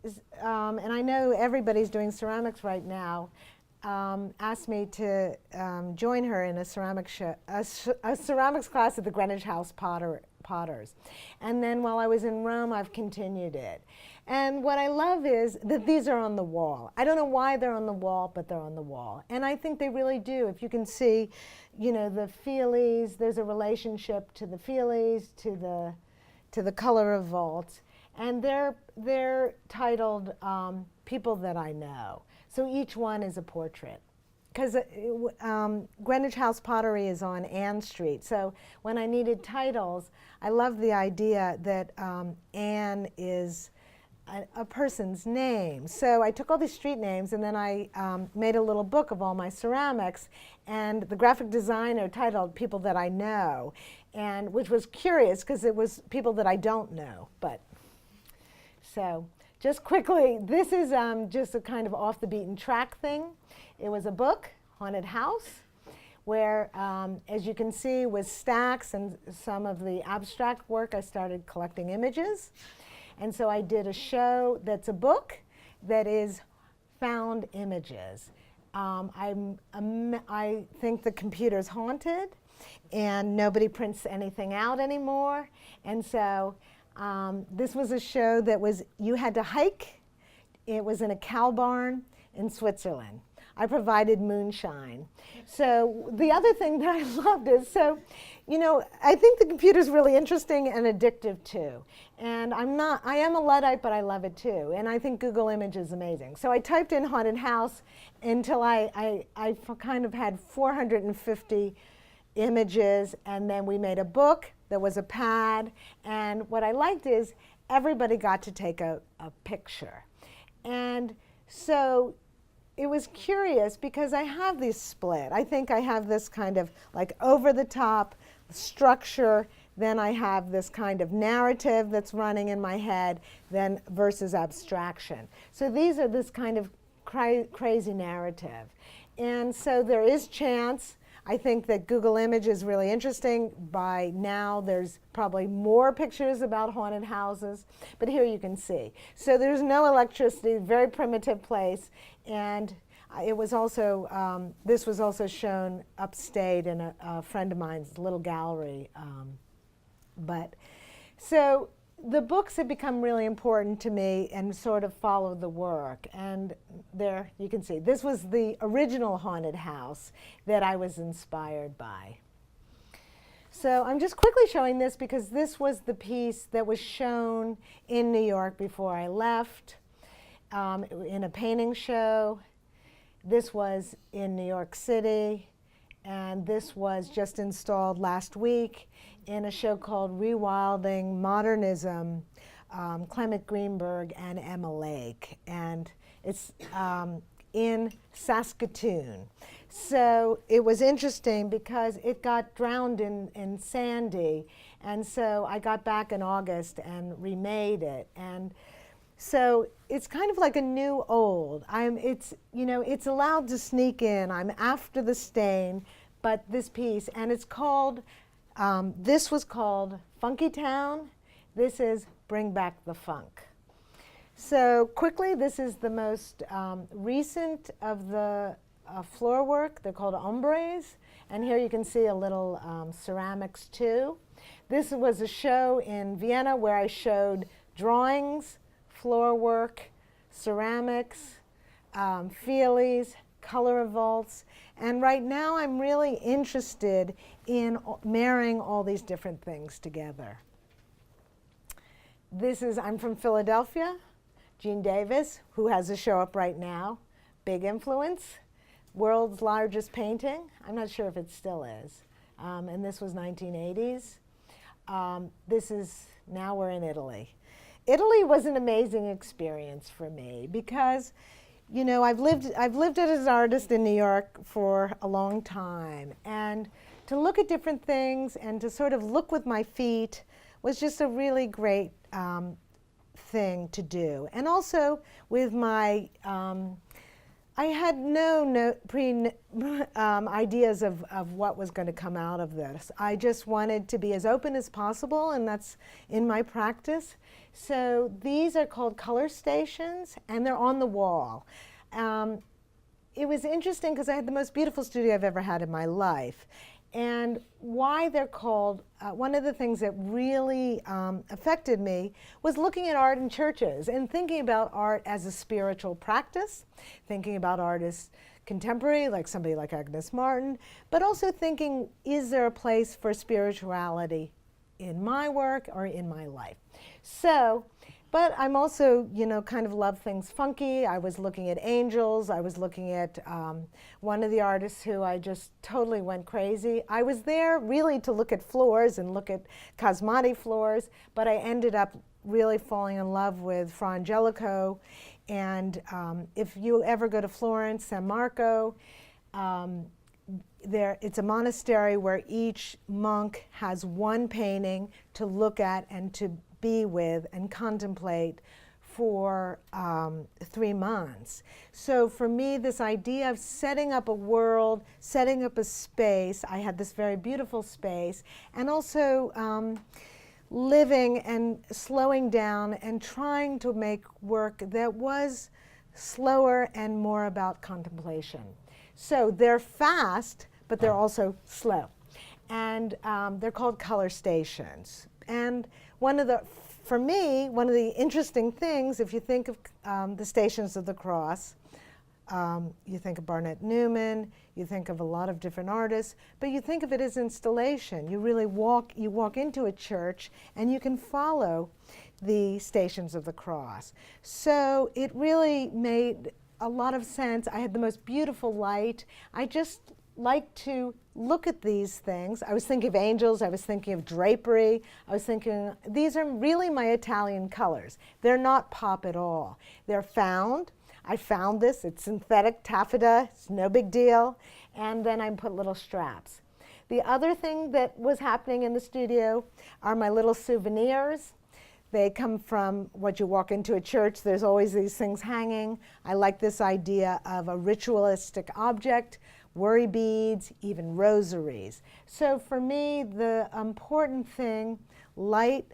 and I know everybody's doing ceramics right now, asked me to join her in a ceramics class at the Greenwich House Potters. And then while I was in Rome, I've continued it. And what I love is that these are on the wall. I don't know why they're on the wall, but they're on the wall. And I think they really do. If you can see, the feelies, there's a relationship to the feelies, to the color of vaults. And they're titled People That I Know. So each one is a portrait. Because Greenwich House Pottery is on Ann Street. So when I needed titles, I love the idea that Ann is a person's name. So I took all these street names and then I made a little book of all my ceramics, and the graphic designer titled People That I Know, and which was curious because it was people that I don't know. But so just quickly, this is just a kind of off the beaten track thing. It was a book, Haunted House, where, as you can see, with stacks and some of the abstract work, I started collecting images. And so I did a show that's a book that is found images. I think the computer's haunted, and nobody prints anything out anymore. And so this was a show that was, you had to hike. It was in a cow barn in Switzerland. I provided moonshine. So the other thing that I loved is, so, you know, I think the computer's really interesting and addictive too. And I am a Luddite, but I love it too. And I think Google Image is amazing. So I typed in haunted house until I kind of had 450 images, and then we made a book. There was a pad, and what I liked is everybody got to take a picture. And so it was curious because I have these split. I think I have this kind of like over the top structure, then I have this kind of narrative that's running in my head, then versus abstraction. So these are this kind of crazy narrative. And so there is chance. I think that Google Image is really interesting. By now, there's probably more pictures about haunted houses, but here you can see. So there's no electricity, very primitive place, and it was also, this was also shown upstate in a friend of mine's little gallery. So the books have become really important to me and sort of followed the work. And there you can see, this was the original haunted house that I was inspired by. So I'm just quickly showing this because this was the piece that was shown in New York before I left in a painting show. This was in New York City, and this was just installed last week in a show called Rewilding Modernism, Clement Greenberg and Emma Lake, and it's in Saskatoon. So it was interesting because it got drowned in Sandy, and so I got back in August and remade it. And so it's kind of like a new old. It's allowed to sneak in. I'm after the stain, but this piece, and it's called, this was called Funky Town. This is Bring Back the Funk. So quickly, this is the most recent of the floor work. They're called ombres, and here you can see a little ceramics too. This was a show in Vienna where I showed drawings, floor work, ceramics, feelies, color revolts, and right now I'm really interested in marrying all these different things together. I'm from Philadelphia. Gene Davis, who has a show up right now, big influence, world's largest painting. I'm not sure if it still is. And this was 1980s. Now we're in Italy. Italy was an amazing experience for me because, you know, I've lived as an artist in New York for a long time, and to look at different things and to sort of look with my feet was just a really great thing to do. And also with my, I had no ideas of what was going to come out of this. I just wanted to be as open as possible, and that's in my practice. So these are called color stations, and they're on the wall. It was interesting because I had the most beautiful studio I've ever had in my life. And why they're called, one of the things that really affected me was looking at art in churches and thinking about art as a spiritual practice, thinking about art as contemporary, like somebody like Agnes Martin, but also thinking, is there a place for spirituality in my work or in my life? So, but I'm also, you know, kind of love things funky. I was looking at angels. I was looking at one of the artists who I just totally went crazy. I was there really to look at floors and look at Cosmati floors, but I ended up really falling in love with Fra Angelico. And if you ever go to Florence, San Marco, it's a monastery where each monk has one painting to look at and to be with and contemplate for 3 months. So for me, this idea of setting up a world, setting up a space, I had this very beautiful space, and also living and slowing down and trying to make work that was slower and more about contemplation. So they're fast, but they're also slow. And they're called color stations. And for me, one of the interesting things, if you think of the Stations of the Cross, You think of Barnett Newman, you think of a lot of different artists, but you think of it as installation. You really walk into a church and you can follow the Stations of the Cross. So it really made a lot of sense. I had the most beautiful light. I just like to look at these things. I was thinking of angels, I was thinking of drapery, I was thinking, these are really my Italian colors. They're not pop at all. They're found. I found this, it's synthetic taffeta, it's no big deal. And then I put little straps. The other thing that was happening in the studio are my little souvenirs. They come from what you walk into a church, there's always these things hanging. I like this idea of a ritualistic object, worry beads, even rosaries. So for me, the important thing, light,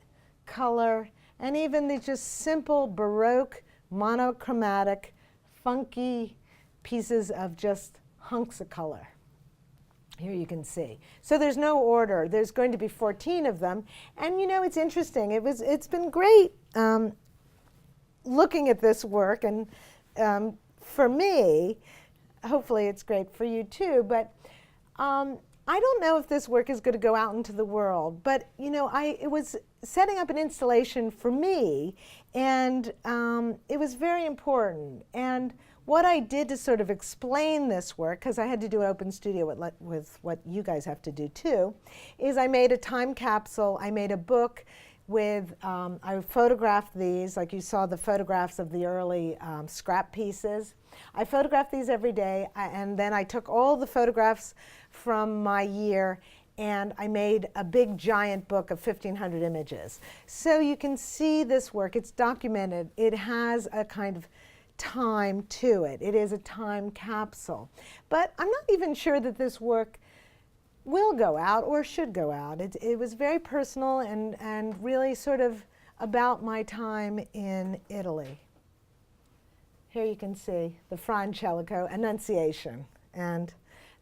color, and even the just simple Baroque, monochromatic, funky pieces of just hunks of color. Here you can see. So there's no order. There's going to be 14 of them. And you know, it's interesting. It's been great looking at this work. And for me, hopefully it's great for you too. But I don't know if this work is going to go out into the world. But you know, it was setting up an installation for me. And it was very important. And what I did to sort of explain this work, because I had to do open studio with what you guys have to do too, is I made a time capsule. I made a book with, I photographed these, like you saw the photographs of the early scrap pieces. I photographed these every day, and then I took all the photographs from my year and I made a big giant book of 1,500 images. So you can see this work, it's documented. It has a kind of time to it. It is a time capsule. But I'm not even sure that this work will go out or should go out. It was very personal and really sort of about my time in Italy. Here you can see the Fra Angelico Annunciation and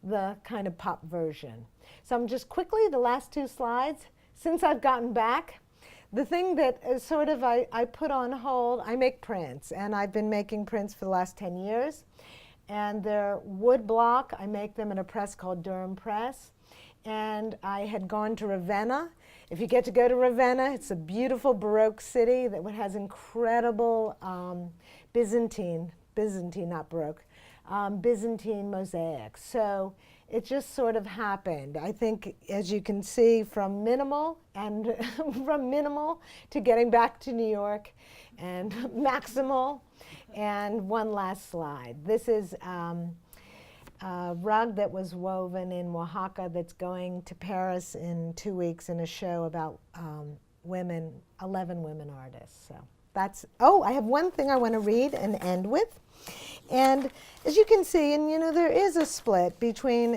the kind of pop version. So I'm just quickly, the last two slides. Since I've gotten back, the thing that is sort of I put on hold, I make prints, and I've been making prints for the last 10 years. And they're wood block. I make them in a press called Durham Press. And I had gone to Ravenna. If you get to go to Ravenna, it's a beautiful Baroque city that has incredible Byzantine, not Baroque, Byzantine mosaics. So it just sort of happened. I think, as you can see, from minimal and from minimal to getting back to New York and maximal. And one last slide. This is a rug that was woven in Oaxaca that's going to Paris in 2 weeks in a show about women, 11 women artists. So that's, oh, I have one thing I want to read and end with. And as you can see, and you know, there is a split between,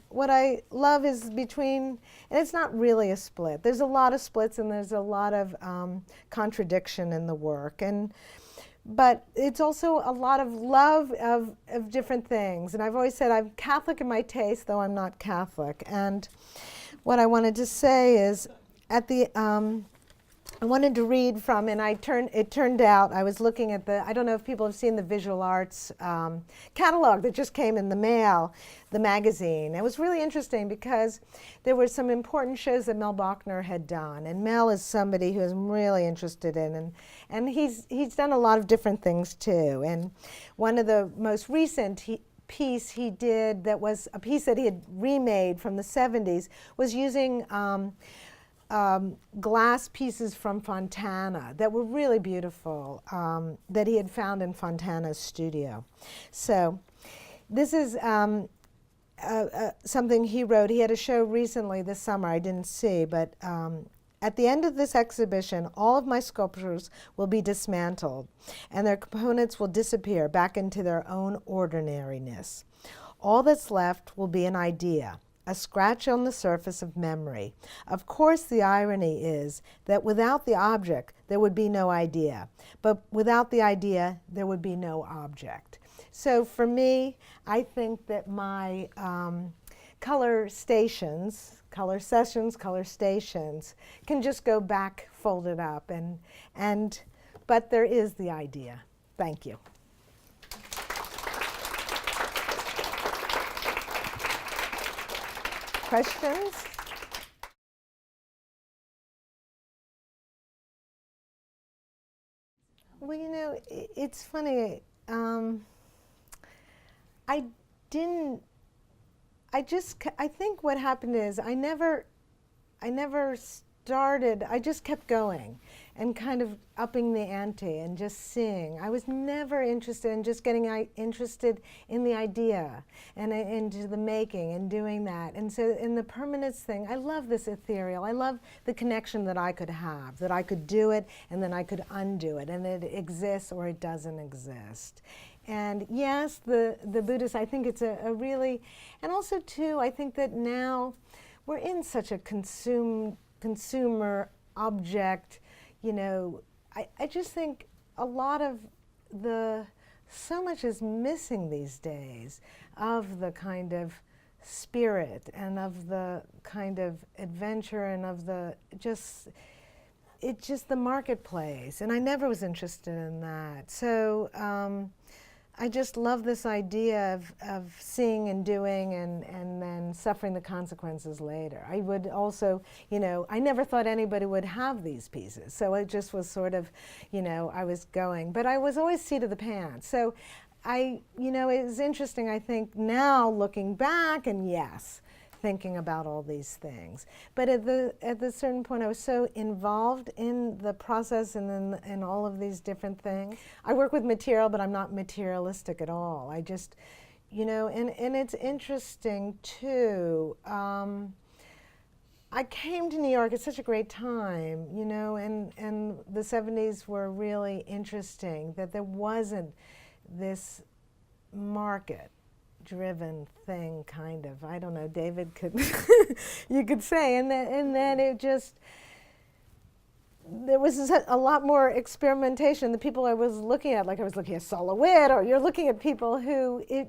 what I love is between, and it's not really a split. There's a lot of splits and there's a lot of contradiction in the work. But it's also a lot of love of different things. And I've always said I'm Catholic in my taste, though I'm not Catholic. And what I wanted to say is, at the, I wanted to read from, and it turned out, I was looking at the, I don't know if people have seen the visual arts catalog that just came in the mail, the magazine. It was really interesting because there were some important shows that Mel Bachner had done. And Mel is somebody who I'm really interested in. And he's done a lot of different things too. And one of the most recent piece he did that was a piece that he had remade from the 70s was using glass pieces from Fontana that were really beautiful that he had found in Fontana's studio. So this is something he wrote. He had a show recently this summer I didn't see, but at the end of this exhibition, all of my sculptures will be dismantled and their components will disappear back into their own ordinariness. All that's left will be an idea, a scratch on the surface of memory. Of course, the irony is that without the object, there would be no idea. But without the idea, there would be no object. So for me, I think that my color stations, color sessions, color stations can just go back, folded up, but there is the idea. Thank you. questions? Well, it's funny. I didn't. I think what happened is I never started. I just kept going, and kind of upping the ante and just seeing. I was never interested in just getting interested in the idea and into the making and doing that. And so in the permanence thing, I love this ethereal. I love the connection that I could have, that I could do it and then I could undo it, and it exists or it doesn't exist. And yes, the Buddhists, I think it's a really, and also too, I think that now we're in such a consumer object, I just think a lot of so much is missing these days of the kind of spirit and of the kind of adventure and of it's just the marketplace. And I never was interested in that. So I just love this idea of seeing and doing and then suffering the consequences later. I would also, I never thought anybody would have these pieces. So it just was sort of, I was going. But I was always seat of the pants. So it was interesting, I think, now looking back, and yes, thinking about all these things. But at the certain point, I was so involved in the process and in all of these different things. I work with material, but I'm not materialistic at all. I just, and it's interesting too. I came to New York at such a great time, and the 70s were really interesting, that there wasn't this market driven thing, kind of. I don't know, David could you could say, and then it just, there was a lot more experimentation. The people I was looking at, like I was looking at Sol LeWitt, or you're looking at people who it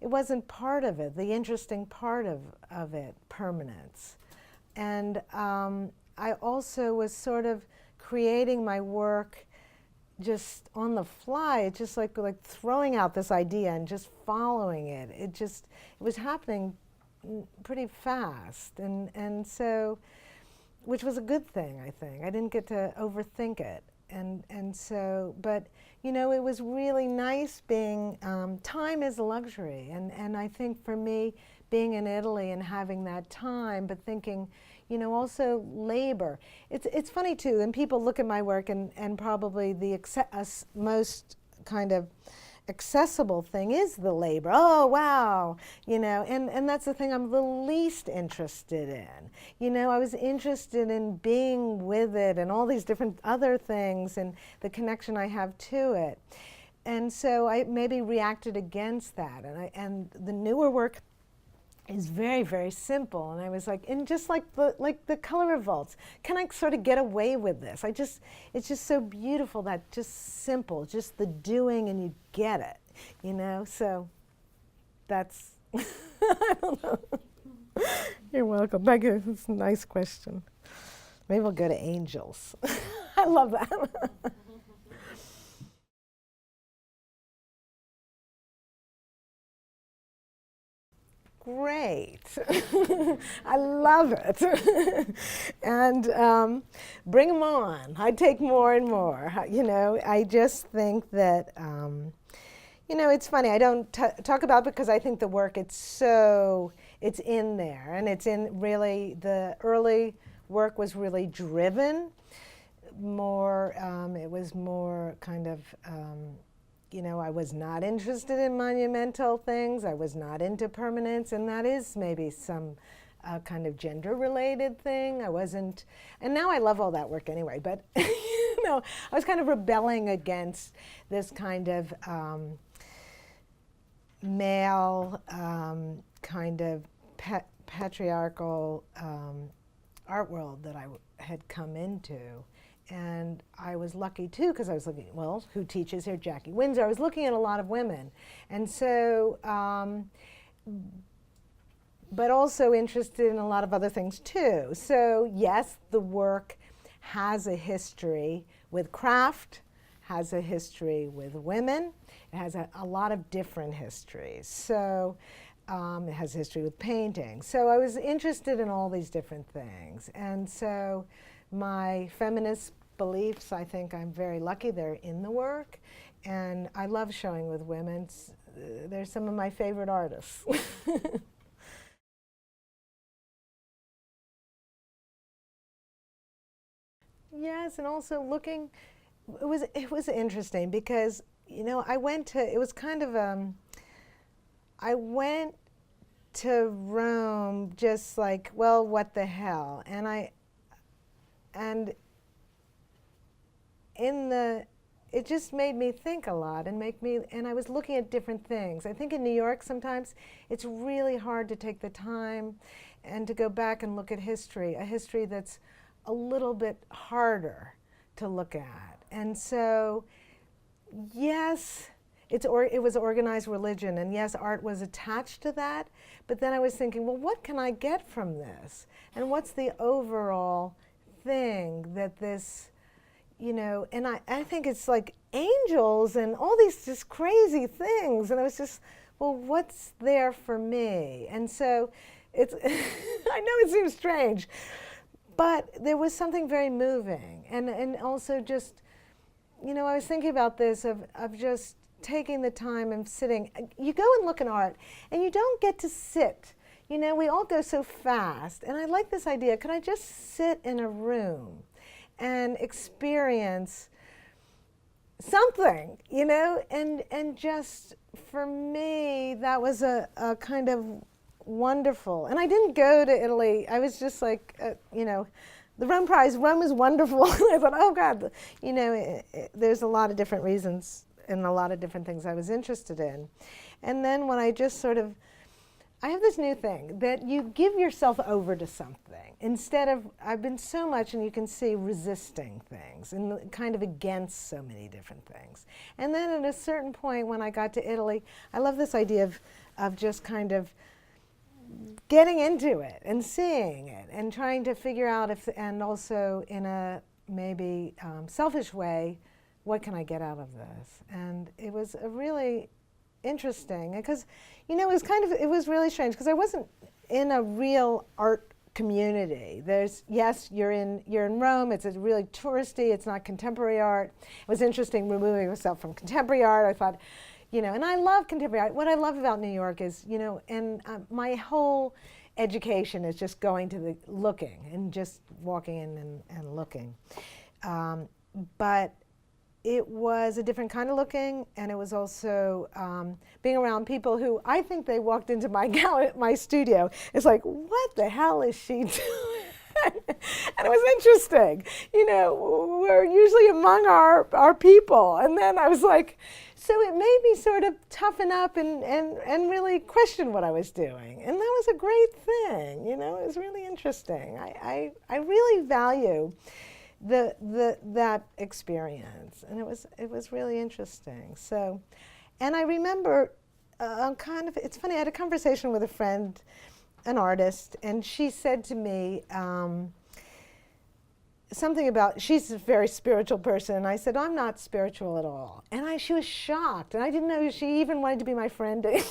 wasn't part of it, the interesting part of it, permanence. And I also was sort of creating my work just on the fly. It's just like throwing out this idea and just following it. It was happening pretty fast, and so, which was a good thing, I think. I didn't get to overthink it, and so, but it was really nice being. Time is a luxury, and I think for me, being in Italy and having that time, but thinking, also labor. It's funny too, and people look at my work and probably the most kind of accessible thing is the labor. Oh, wow, and that's the thing I'm the least interested in. I was interested in being with it and all these different other things and the connection I have to it. And so I maybe reacted against that, and the newer work is very, very simple. And I was like, and just like the color revolts, can I sort of get away with this? It's just so beautiful, that just simple, just the doing and you get it, so that's, I don't know. You're welcome. Thank you. It's a nice question. Maybe we'll go to angels. I love that. Great. I love it. And bring them on. I take more and more. I just think that, it's funny. I don't talk about it because I think the work, it's in there. And it's in really, the early work was really driven more. It was more kind of, I was not interested in monumental things. I was not into permanence, and that is maybe some kind of gender-related thing. I wasn't, and now I love all that work anyway, but, I was kind of rebelling against this kind of male, kind of patriarchal art world that I had come into. And I was lucky too, because I was looking, well, who teaches here? Jackie Windsor. I was looking at a lot of women. And so, but also interested in a lot of other things too. So yes, the work has a history with craft, has a history with women. It has a lot of different histories. So It has history with painting. So I was interested in all these different things. And so my feminist beliefs, I think I'm very lucky they're in the work. And I love showing with women. They're some of my favorite artists. Yes, and also looking, it was interesting because, I went to, it was kind of, I went to Rome just like, well, what the hell? And in the, it just made me think a lot and I was looking at different things. I think in New York sometimes it's really hard to take the time and to go back and look at history, a history that's a little bit harder to look at. And so, yes, it was organized religion, and yes, art was attached to that, but then I was thinking, well, what can I get from this? And what's the overall thing that this, and I think it's like angels and all these just crazy things, and I was just, well, what's there for me? And so it's, I know it seems strange, but there was something very moving, and also just, I was thinking about this of just taking the time and sitting. You go and look at art, and you don't get to sit. We all go so fast, and I like this idea. Could I just sit in a room and experience something, and just for me, that was a kind of wonderful. And I didn't go to Italy. I was just like, the Rome Prize, Rome is wonderful. I thought, oh God, there's a lot of different reasons and a lot of different things I was interested in. And then when I just sort of, I have this new thing that you give yourself over to something instead of, I've been so much, and you can see, resisting things and kind of against so many different things. And then at a certain point when I got to Italy, I love this idea of just kind of getting into it and seeing it and trying to figure out if, and also in a maybe selfish way, what can I get out of this? And it was a really interesting, because, it was really strange because I wasn't in a real art community. There's, yes, you're in Rome, it's a really touristy, it's not contemporary art. It was interesting removing myself from contemporary art. I thought, and I love contemporary art. What I love about New York is, and my whole education is just going to the looking and just walking in and looking. But it was a different kind of looking, and it was also being around people who, I think they walked into my studio. It's like, what the hell is she doing? And it was interesting. We're usually among our people. And then I was like, so it made me sort of toughen up and really question what I was doing. And that was a great thing. It was really interesting. I really value that experience, and it was really interesting. So, and I remember it's funny, I had a conversation with a friend, an artist, and she said to me something about, she's a very spiritual person, and I said, I'm not spiritual at all. And she was shocked, and I didn't know she even wanted to be my friend anymore.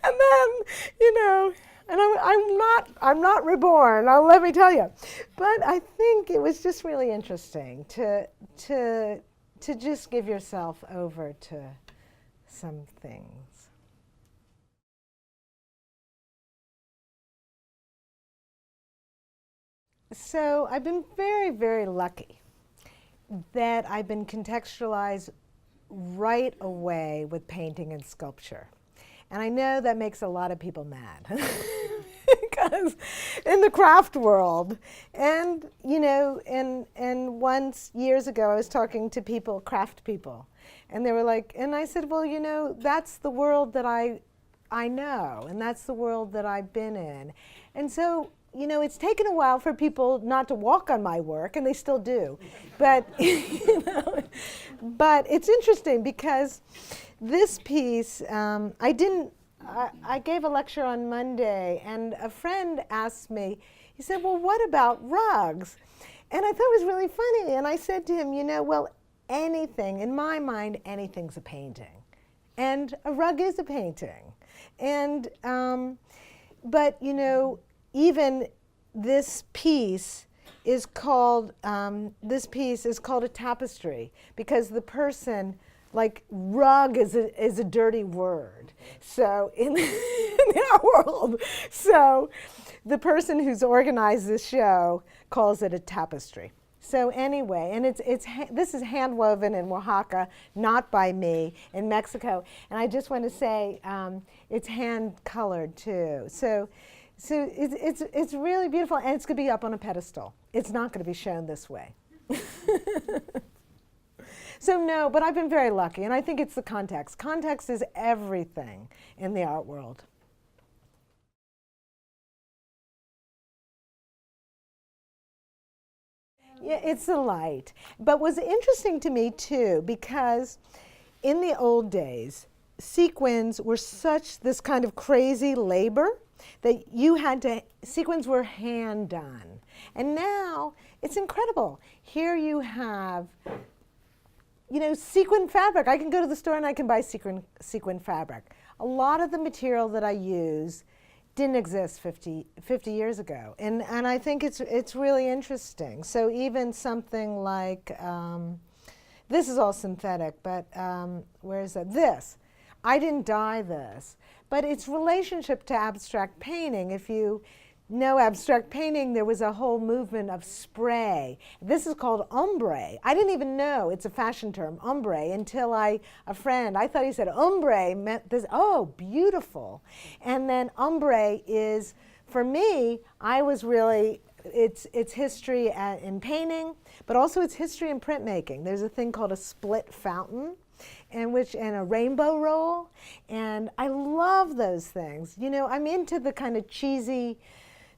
And then, and I'm not reborn, let me tell you. But I think it was just really interesting to just give yourself over to some things. So I've been very, very lucky that I've been contextualized right away with painting and sculpture. And I know that makes a lot of people mad because in the craft world, and and once years ago I was talking to people, craft people, and they were like, and I said, well, that's the world that I know, and that's the world that I've been in. And so, it's taken a while for people not to walk on my work, and they still do. But, but it's interesting because this piece, I gave a lecture on Monday, and a friend asked me, he said, well, what about rugs? And I thought it was really funny, and I said to him, well, anything, in my mind, anything's a painting. And a rug is a painting. And, but, you know, even this piece is called, a tapestry because the person, like rug is a dirty word. So in, in our world, so the person who's organized this show calls it a tapestry. So anyway, and this is hand woven in Oaxaca, not by me, in Mexico. And I just want to say it's hand colored too. So it's really beautiful, and it's going to be up on a pedestal. It's not going to be shown this way. So no, but I've been very lucky, and I think it's the context. Context is everything in the art world. Yeah, it's the light. But what's interesting to me too, because in the old days, sequins were such this kind of crazy labor that sequins were hand done. And now it's incredible. Here you have, you know, sequin fabric. I can go to the store and I can buy sequin fabric. A lot of the material that I use didn't exist 50 years ago. And I think it's really interesting. So even something like, this is all synthetic, but where is that? This. I didn't dye this. But its relationship to abstract painting, if you know abstract painting, there was a whole movement of spray. This is called ombre. I didn't even know it's a fashion term, ombre, until a friend, I thought he said ombre meant this, oh, beautiful. And then ombre is, for me, I was really, it's history in painting, but also it's history in printmaking. There's a thing called a split fountain, and a rainbow roll, and I love those things. You know, I'm into the kind of cheesy,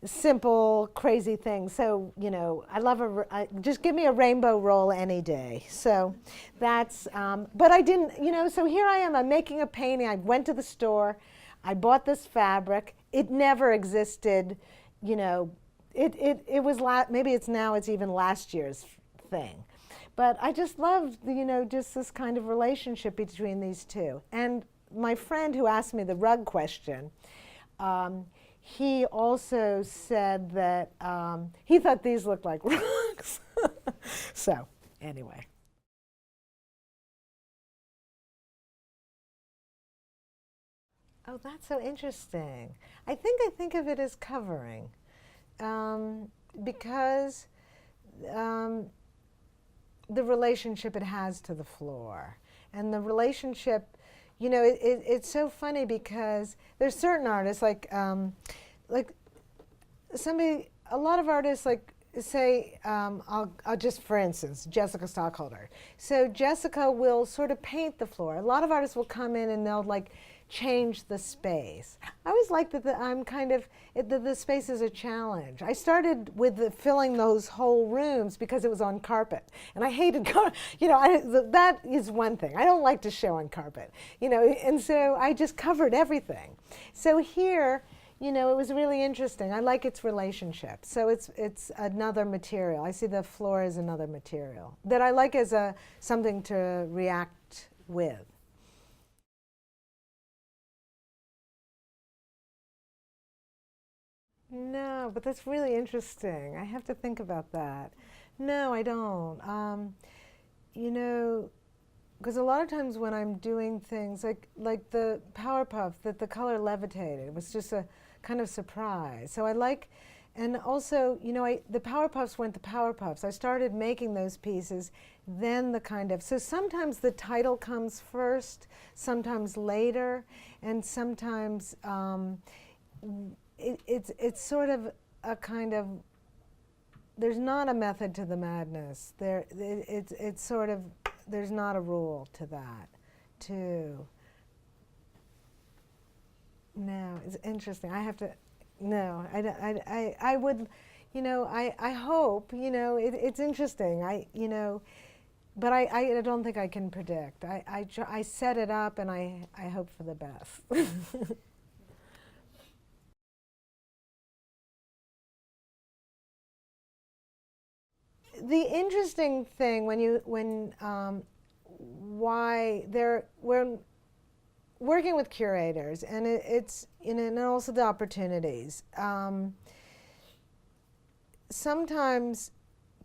simple, crazy things. So, you know, I love just give me a rainbow roll any day. So that's, but I didn't, you know, so here I am, I'm making a painting. I went to the store, I bought this fabric. It never existed, you know, it was, maybe it's even last year's thing. But I just loved, you know, just this kind of relationship between these two. And my friend who asked me the rug question, he also said that he thought these looked like rugs. So, anyway. Oh, that's so interesting. I think of it as covering because the relationship it has to the floor. And the relationship, you know, it's so funny because there's certain artists like somebody, a lot of artists like say, I'll just, for instance, Jessica Stockholder. So Jessica will sort of paint the floor. A lot of artists will come in and they'll like change the space. I always like that I'm kind of, the space is a challenge. I started with filling those whole rooms because it was on carpet. And I hated, you know, that is one thing. I don't like to show on carpet, you know, and so I just covered everything. So here, you know, it was really interesting. I like its relationship. So it's another material. I see the floor as another material that I like as something to react with. No, but that's really interesting. I have to think about that. No, I don't. You know, because a lot of times when I'm doing things like the Power Puff, that the color levitated, it was just a kind of surprise. So I like, and also, you know, the Power Puffs went to Power Puffs. I started making those pieces, then the kind of, so sometimes the title comes first, sometimes later, and sometimes it's sort of a kind of, there's not a method to the madness. It's sort of, there's not a rule to that, too. No, it's interesting. I have to, no, I would, you know, I hope, you know, it's interesting. You know, but I don't think I can predict. I set it up and I hope for the best. The interesting thing when why there, when working with curators, and it's and also the opportunities. Sometimes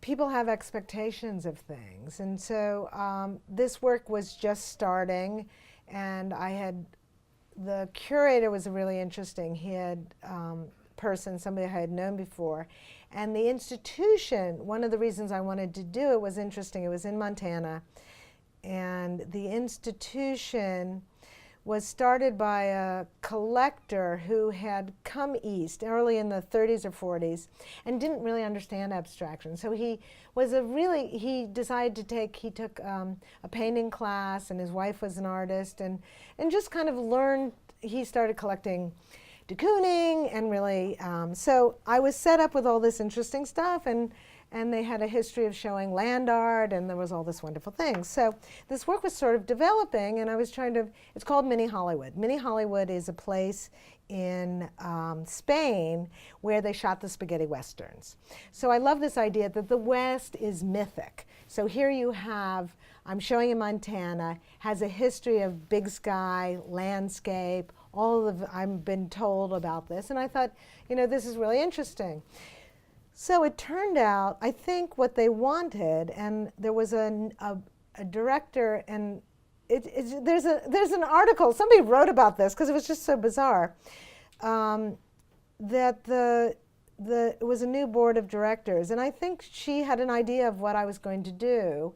people have expectations of things, and so this work was just starting, and the curator was really interesting. He had somebody I had known before, and the institution. One of the reasons I wanted to do it was interesting. It was in Montana, and the institution was started by a collector who had come east early in the 30s or 40s and didn't really understand abstraction. So he decided to he took a painting class, and his wife was an artist, and just kind of learned. He started collecting de Kooning, and really, so I was set up with all this interesting stuff, and they had a history of showing land art, and there was all this wonderful things. So this work was sort of developing, and I was it's called Mini Hollywood. Mini Hollywood is a place in Spain where they shot the spaghetti westerns. So I love this idea that the West is mythic. So here you have, I'm showing in Montana, has a history of big sky, landscape, I've been told about this, and I thought, this is really interesting. So it turned out, I think what they wanted, and there was a director, and there's an article, somebody wrote about this because it was just so bizarre, that it was a new board of directors, and I think she had an idea of what I was going to do.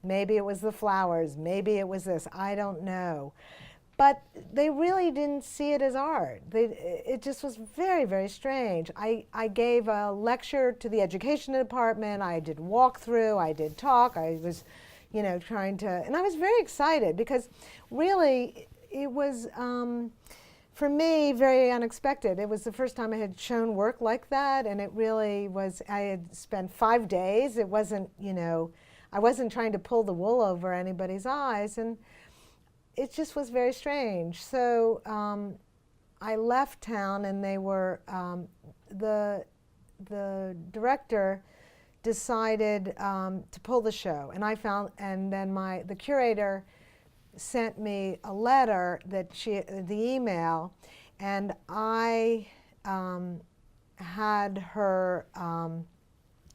Maybe it was the flowers, maybe it was this, I don't know. But they really didn't see it as art. It just was very, very strange. I gave a lecture to the education department. I did walkthrough. I did talk. I was, trying to, and I was very excited because really it was, for me, very unexpected. It was the first time I had shown work like that, and it really was, I had spent 5 days. It wasn't, I wasn't trying to pull the wool over anybody's eyes, and it just was very strange. So I left town, and they were, the director decided to pull the show, and then the curator sent me a letter the email, and I had her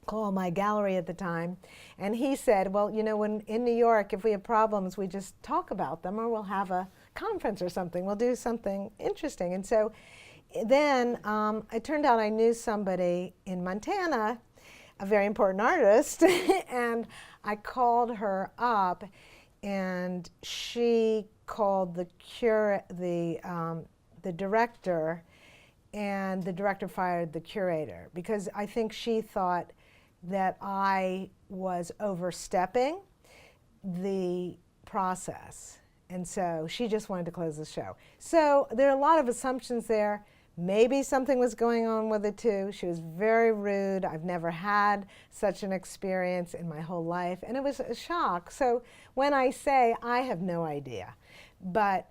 call my gallery at the time, and he said, well, when in New York, if we have problems, we just talk about them, or we'll have a conference or something. We'll do something interesting. And so then it turned out I knew somebody in Montana, a very important artist, and I called her up, and she called the director, and the director fired the curator because I think she thought that I was overstepping the process. And so she just wanted to close the show. So there are a lot of assumptions there. Maybe something was going on with it too. She was very rude. I've never had such an experience in my whole life. And it was a shock. So when I say, I have no idea. But,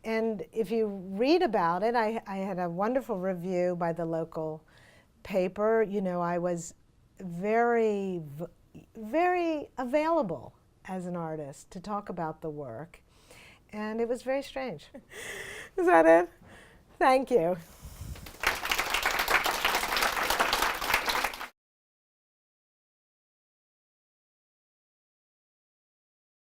and if you read about it, I had a wonderful review by the local paper. I was very, very available as an artist to talk about the work. And it was very strange. Is that it? Thank you.